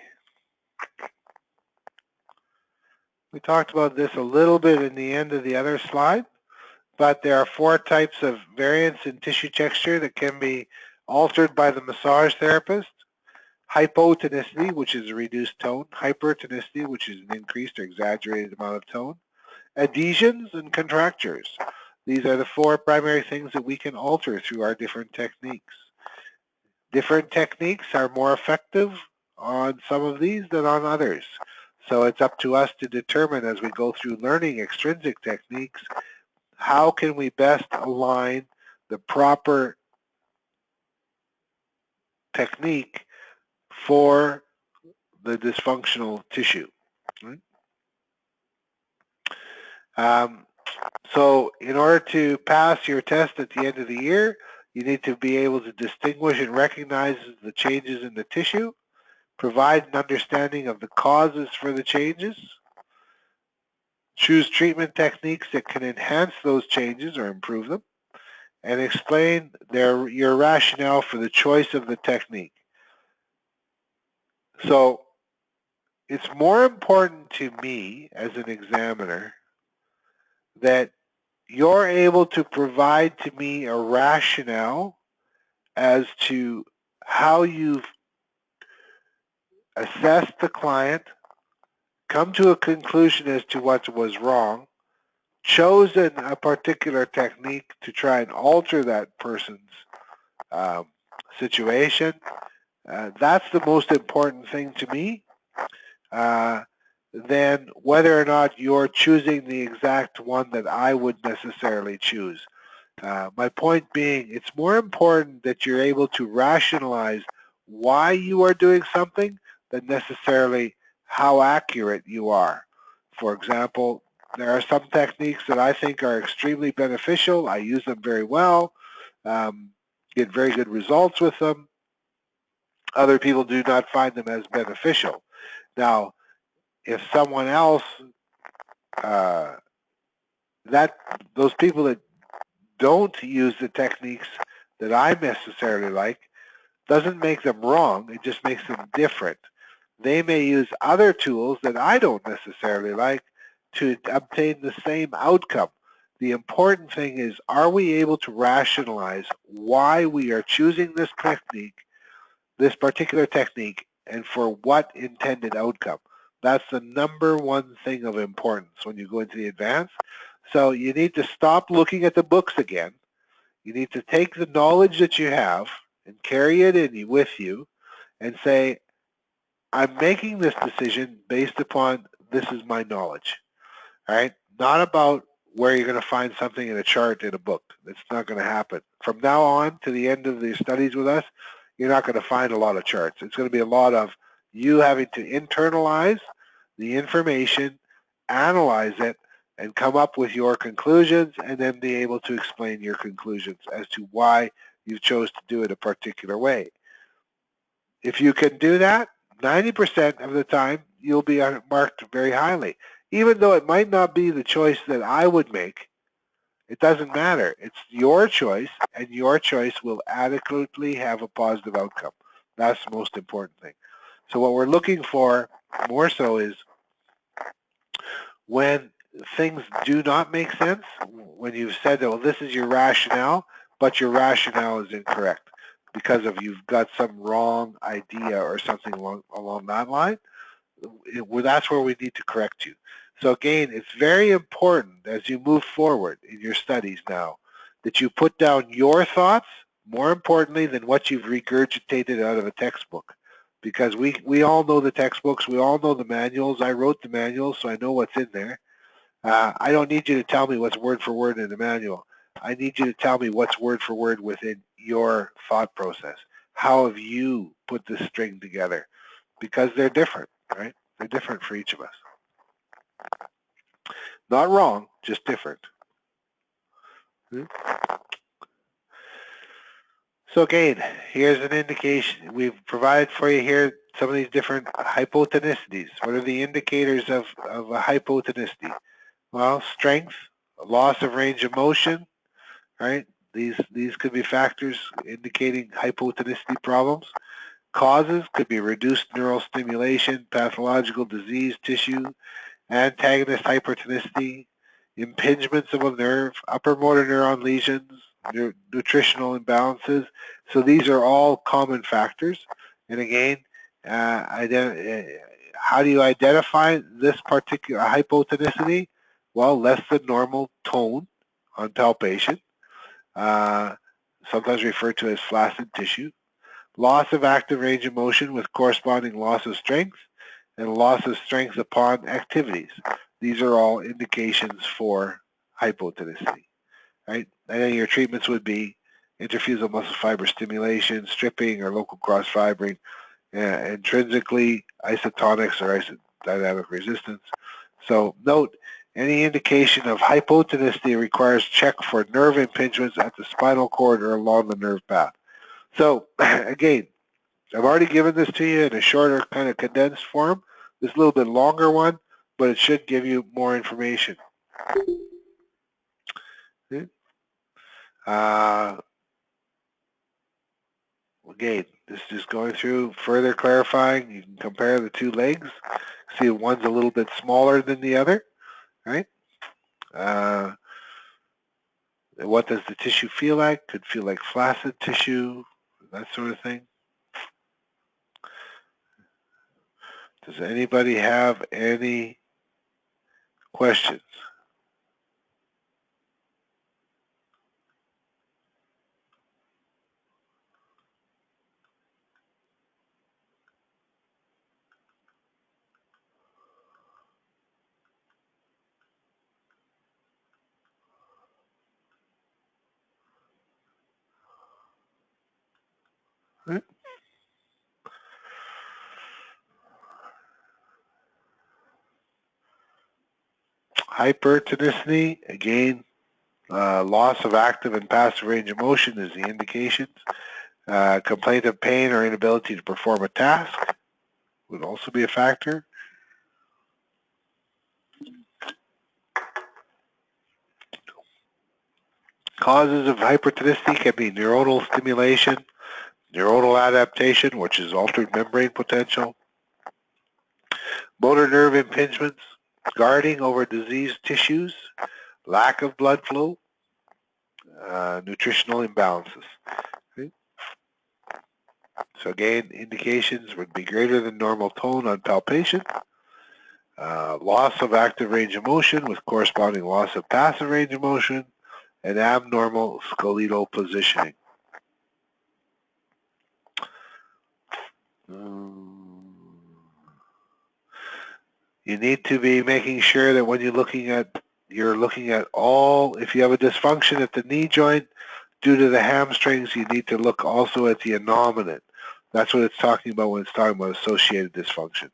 We talked about this a little bit in the end of the other slide, but there are 4 types of variants in tissue texture that can be altered by the massage therapist. Hypotonicity, which is a reduced tone. Hypertonicity, which is an increased or exaggerated amount of tone. Adhesions and contractures. These are the 4 primary things that we can alter through our different techniques. Different techniques are more effective on some of these than on others. So it's up to us to determine as we go through learning extrinsic techniques, how can we best align the proper technique for the dysfunctional tissue. So in order to pass your test at the end of the year, you need to be able to distinguish and recognize the changes in the tissue, provide an understanding of the causes for the changes, choose treatment techniques that can enhance those changes or improve them, and explain your rationale for the choice of the technique. So it's more important to me as an examiner that you're able to provide to me a rationale as to how you've assessed the client, come to a conclusion as to what was wrong, chosen a particular technique to try and alter that person's situation. That's the most important thing to me. Then whether or not you're choosing the exact one that I would necessarily choose. My point being, it's more important that you're able to rationalize why you are doing something than necessarily how accurate you are. For example, there are some techniques that I think are extremely beneficial. I use them very well, get very good results with them. Other people do not find them as beneficial. Now, if someone else, those people that don't use the techniques that I necessarily like, doesn't make them wrong, it just makes them different. They may use other tools that I don't necessarily like to obtain the same outcome. The important thing is, are we able to rationalize why we are choosing this technique, this particular technique, and for what intended outcome? That's the number one thing of importance when you go into the advanced. So you need to stop looking at the books again. You need to take the knowledge that you have and carry it in with you and say, I'm making this decision based upon this is my knowledge, all right? Not about where you're going to find something in a chart in a book. That's not going to happen. From now on to the end of the studies with us, you're not going to find a lot of charts. It's going to be a lot of you having to internalize the information, analyze it, and come up with your conclusions, and then be able to explain your conclusions as to why you chose to do it a particular way. If you can do that, 90% of the time, you'll be marked very highly. Even though it might not be the choice that I would make, it doesn't matter. It's your choice, and your choice will adequately have a positive outcome. That's the most important thing. So what we're looking for more so is when things do not make sense, when you've said, well, this is your rationale, but your rationale is incorrect because of you've got some wrong idea or something along that line, that's where we need to correct you. So again, it's very important as you move forward in your studies now that you put down your thoughts more importantly than what you've regurgitated out of a textbook. Because we all know the textbooks, we all know the manuals. I wrote the manuals, so I know what's in there. I don't need you to tell me what's word for word in the manual. I need you to tell me what's word for word within your thought process. How have you put this string together? Because they're different, right? They're different for each of us. Not wrong, just different. So again, here's an indication. We've provided for you here some of these different hypotonicities. What are the indicators of a hypotonicity? Well, strength, loss of range of motion, right? These could be factors indicating hypotonicity problems. Causes could be reduced neural stimulation, pathological disease tissue, antagonist hypertonicity, impingements of a nerve, upper motor neuron lesions, nutritional imbalances. So these are all common factors. And again, how do you identify this particular hypotonicity? Well, less than normal tone on palpation, sometimes referred to as flaccid tissue, loss of active range of motion with corresponding loss of strength, and loss of strength upon activities. These are all indications for hypotonicity, right? And then your treatments would be intrafusal muscle fiber stimulation, stripping, or local cross-fibering, intrinsically isotonics or isodynamic resistance. So note, any indication of hypotonicity requires check for nerve impingements at the spinal cord or along the nerve path. So again, I've already given this to you in a shorter kind of condensed form. This is a little bit longer one, but it should give you more information. Again, this is just going through, further clarifying. You can compare the two legs. See one's a little bit smaller than the other, right? What does the tissue feel like? Could feel like flaccid tissue, that sort of thing. Does anybody have any questions? Right. Hypertonicity, again, loss of active and passive range of motion is the indications. Complaint of pain or inability to perform a task would also be a factor. Causes of hypertonicity can be neuronal stimulation, neuronal adaptation, which is altered membrane potential, motor nerve impingements, guarding over diseased tissues, lack of blood flow, nutritional imbalances. Okay. So again, indications would be greater than normal tone on palpation, loss of active range of motion with corresponding loss of passive range of motion, and abnormal skeletal positioning. You need to be making sure that when you're looking at all, if you have a dysfunction at the knee joint due to the hamstrings, you need to look also at the innominate. That's what it's talking about when it's talking about associated dysfunctions.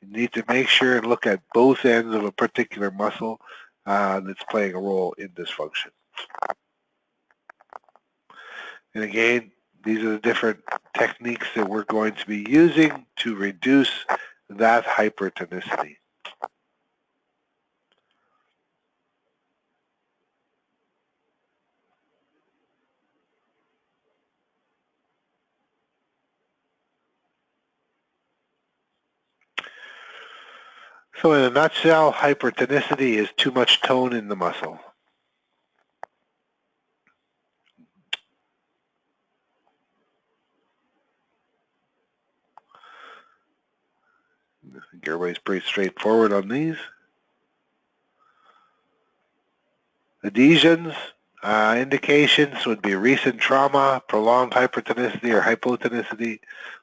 You need to make sure and look at both ends of a particular muscle that's playing a role in dysfunction. And again, these are the different techniques that we're going to be using to reduce that hypertonicity. So in a nutshell, hypertonicity is too much tone in the muscle. I think everybody's pretty straightforward on these. Adhesions, indications would be recent trauma, prolonged hypertonicity or hypotonicity,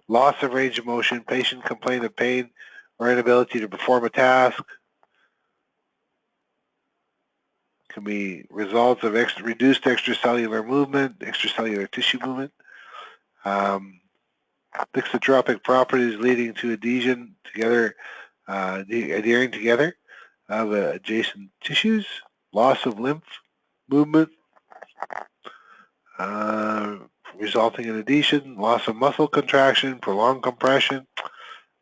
loss of range of motion, patient complaint of pain or inability to perform a task. Can be results of reduced extracellular movement, extracellular tissue movement. Thixotropic properties leading to adhesion together, adhering together of adjacent tissues, loss of lymph movement, resulting in adhesion, loss of muscle contraction, prolonged compression.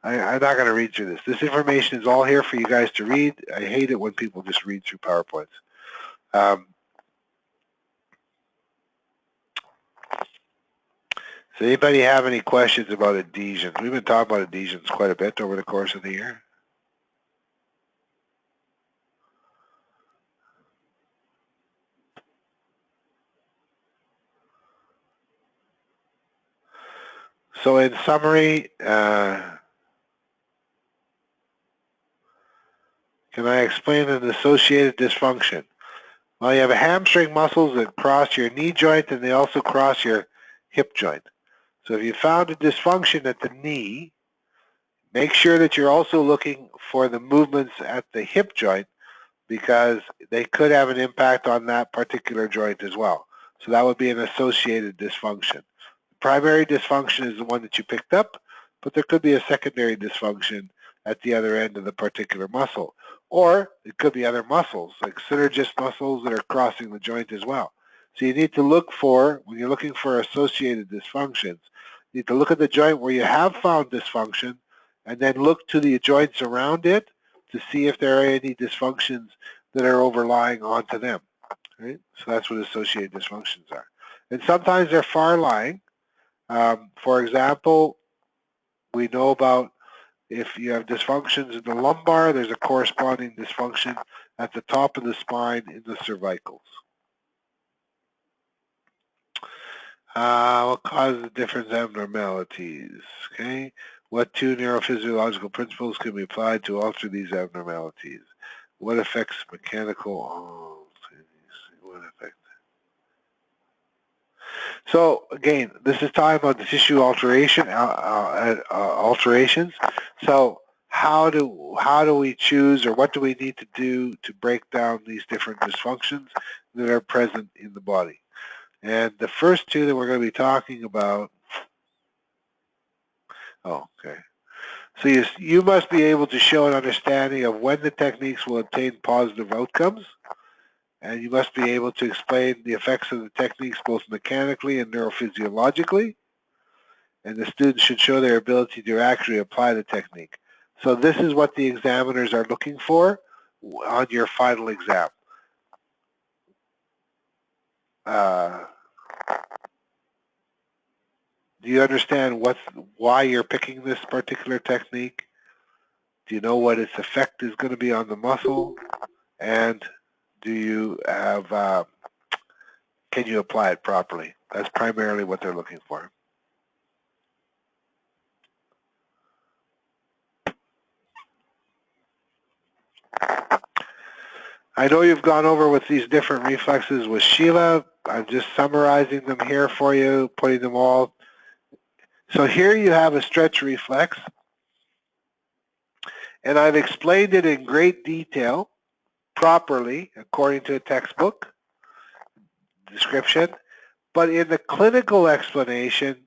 I'm not going to read through this. This information is all here for you guys to read. I hate it when people just read through PowerPoints. Does anybody have any questions about adhesions? We've been talking about adhesions quite a bit over the course of the year. So in summary, can I explain an associated dysfunction? Well, you have hamstring muscles that cross your knee joint and they also cross your hip joint. So if you found a dysfunction at the knee, make sure that you're also looking for the movements at the hip joint because they could have an impact on that particular joint as well. So that would be an associated dysfunction. Primary dysfunction is the one that you picked up, but there could be a secondary dysfunction at the other end of the particular muscle. Or it could be other muscles, like synergist muscles that are crossing the joint as well. So you need to look for, when you're looking for associated dysfunctions, you need to look at the joint where you have found dysfunction and then look to the joints around it to see if there are any dysfunctions that are overlying onto them. Right? So that's what associated dysfunctions are. And sometimes they're far-lying. For example, we know about if you have dysfunctions in the lumbar, there's a corresponding dysfunction at the top of the spine in the cervicals. What causes the different abnormalities? Okay. What two neurophysiological principles can be applied to alter these abnormalities? What affects mechanical? What affects? So again, this is talking about the tissue alterations. So how do we choose, or what do we need to do to break down these different dysfunctions that are present in the body? And the first two that we're going to be talking about. Oh, okay. So you must be able to show an understanding of when the techniques will obtain positive outcomes. And you must be able to explain the effects of the techniques both mechanically and neurophysiologically. And the students should show their ability to actually apply the technique. So this is what the examiners are looking for on your final exam. Do you understand why you're picking this particular technique? Do you know what its effect is going to be on the muscle? And do you have, can you apply it properly? That's primarily what they're looking for. I know you've gone over with these different reflexes with Sheila. I'm just summarizing them here for you, putting them all. So here you have a stretch reflex, and I've explained it in great detail, properly, according to a textbook description. But in the clinical explanation,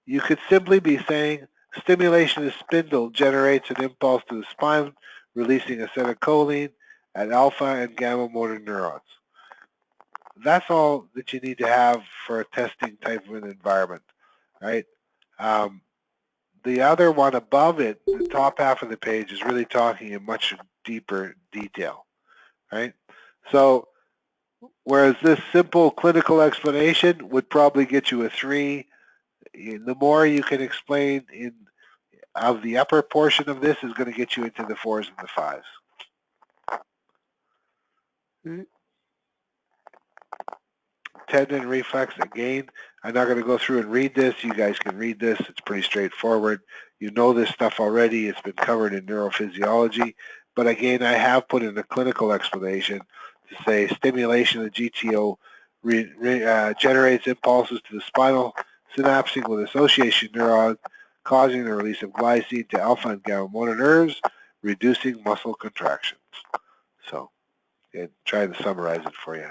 you could simply be saying stimulation of the spindle generates an impulse to the spine, releasing acetylcholine at alpha and gamma motor neurons. That's all that you need to have for a testing type of an environment, right? The other one above it, the top half of the page, is really talking in much deeper detail, right? So whereas this simple clinical explanation would probably get you a 3, the more you can explain of the upper portion of this is going to get you into the 4s and the 5s. Tendon reflex, again, I'm not going to go through and read this. You guys can read this. It's pretty straightforward. You know this stuff already. It's been covered in neurophysiology. But again, I have put in a clinical explanation to say stimulation of the GTO generates impulses to the spinal synapsing with association neurons, causing the release of glycine to alpha and gamma motor nerves, reducing muscle contractions. So, again, trying to summarize it for you.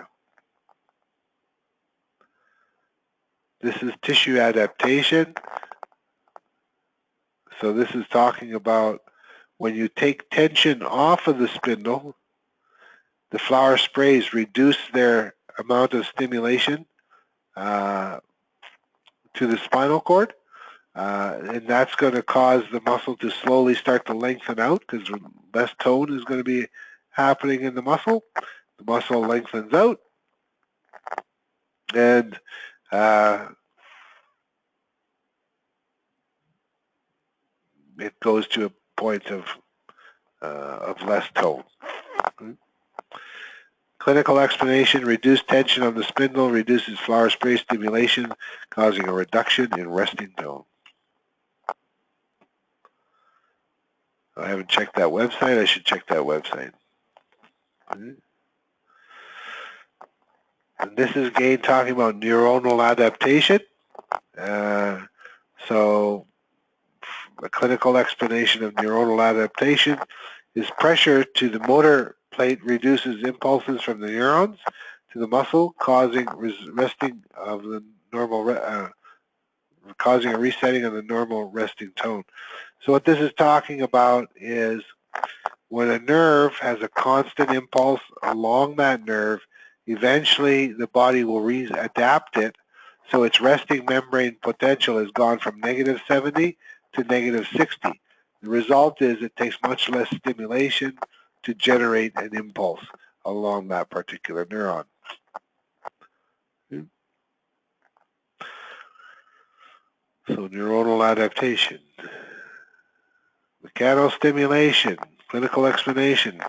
This is tissue adaptation. So this is talking about when you take tension off of the spindle, the flower sprays reduce their amount of stimulation to the spinal cord, and that's going to cause the muscle to slowly start to lengthen out because less tone is going to be happening in the muscle. The muscle lengthens out, and it goes to a point of less tone. Clinical explanation, reduced tension on the spindle reduces flower spray stimulation, causing a reduction in resting tone. I haven't checked that website. I should check that website. And this is again talking about neuronal adaptation. So a clinical explanation of neuronal adaptation is pressure to the motor plate reduces impulses from the neurons to the muscle, causing resting of the normal, causing a resetting of the normal resting tone. So what this is talking about is when a nerve has a constant impulse along that nerve, eventually the body will adapt it so its resting membrane potential has gone from negative 70 to negative 60. The result is it takes much less stimulation to generate an impulse along that particular neuron. So neuronal adaptation. Mechanostimulation, clinical explanation.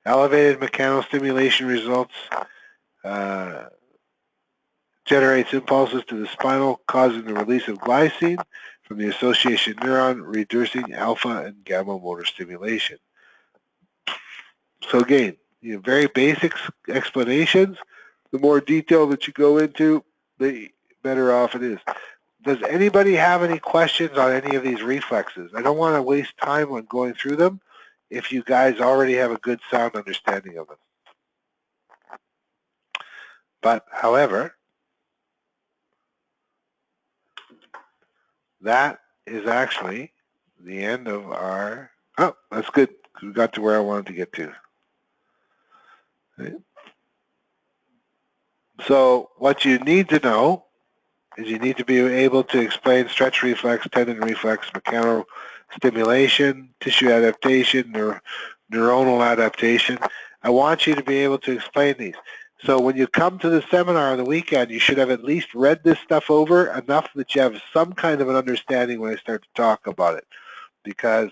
Elevated mechanostimulation results generates impulses to the spinal, causing the release of glycine from the association neuron, reducing alpha and gamma motor stimulation. So again, very basic explanations. The more detail that you go into, the better off it is. Does anybody have any questions on any of these reflexes? I don't want to waste time on going through them if you guys already have a good sound understanding of them. But however, that is actually the end of our, oh, that's good. We got to where I wanted to get to. Okay. So what you need to know is you need to be able to explain stretch reflex, tendon reflex, mechanostimulation, tissue adaptation, neuronal adaptation. I want you to be able to explain these. So when you come to the seminar on the weekend, you should have at least read this stuff over enough that you have some kind of an understanding when I start to talk about it. Because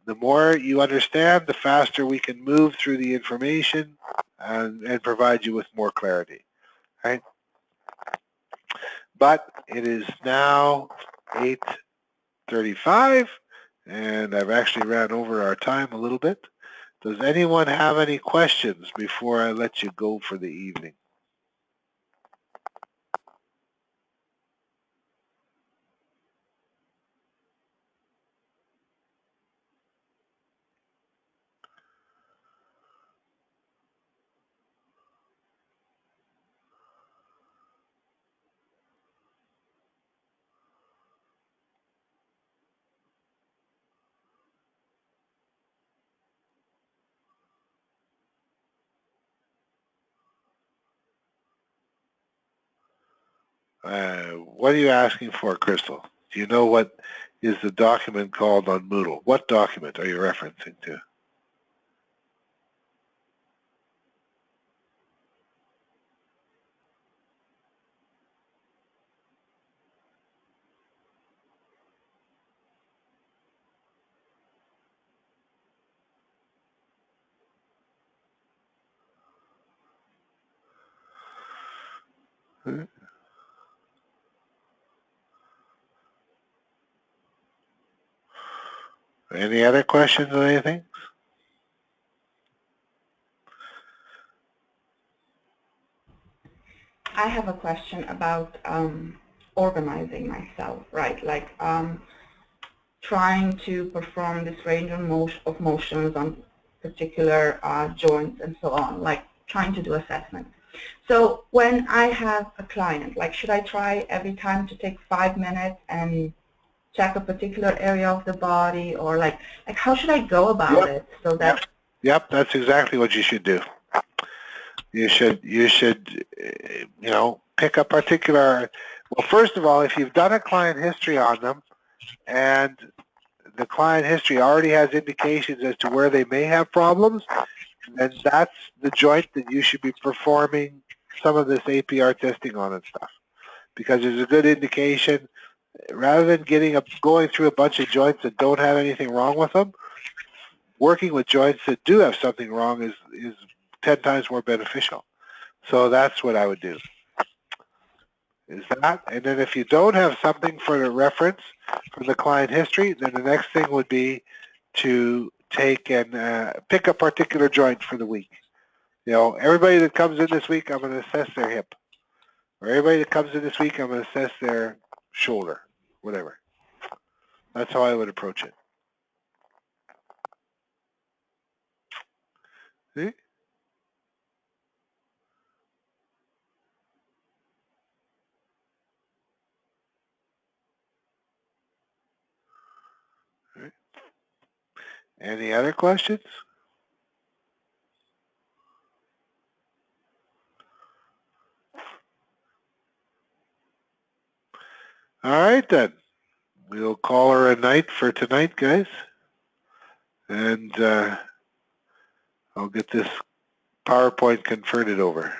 the more you understand, the faster we can move through the information and provide you with more clarity. Right? But it is now 8:35, and I've actually ran over our time a little bit. Does anyone have any questions before I let you go for the evening? What are you asking for, Crystal? Do you know what is the document called on Moodle? What document are you referencing to? Any other questions on anything? I have a question about organizing myself, right? Like trying to perform this range of motions on particular joints and so on, like trying to do assessment. So when I have a client, like should I try every time to take 5 minutes and check a particular area of the body, or like how should I go about it so that... Yep, that's exactly what you should do. You should, pick a particular, well, first of all, if you've done a client history on them and the client history already has indications as to where they may have problems, then that's the joint that you should be performing some of this APR testing on and stuff. Because there's a good indication, rather than going through a bunch of joints that don't have anything wrong with them, working with joints that do have something wrong is 10 times more beneficial. So that's what I would do. Is that, and then if you don't have something for the reference from the client history, then the next thing would be to take and pick a particular joint for the week. Everybody that comes in this week, I'm going to assess their hip. Or everybody that comes in this week, I'm going to assess their shoulder, whatever. That's how I would approach it. See? Any other questions? All right, then. We'll call her a night for tonight, guys. And I'll get this PowerPoint converted over.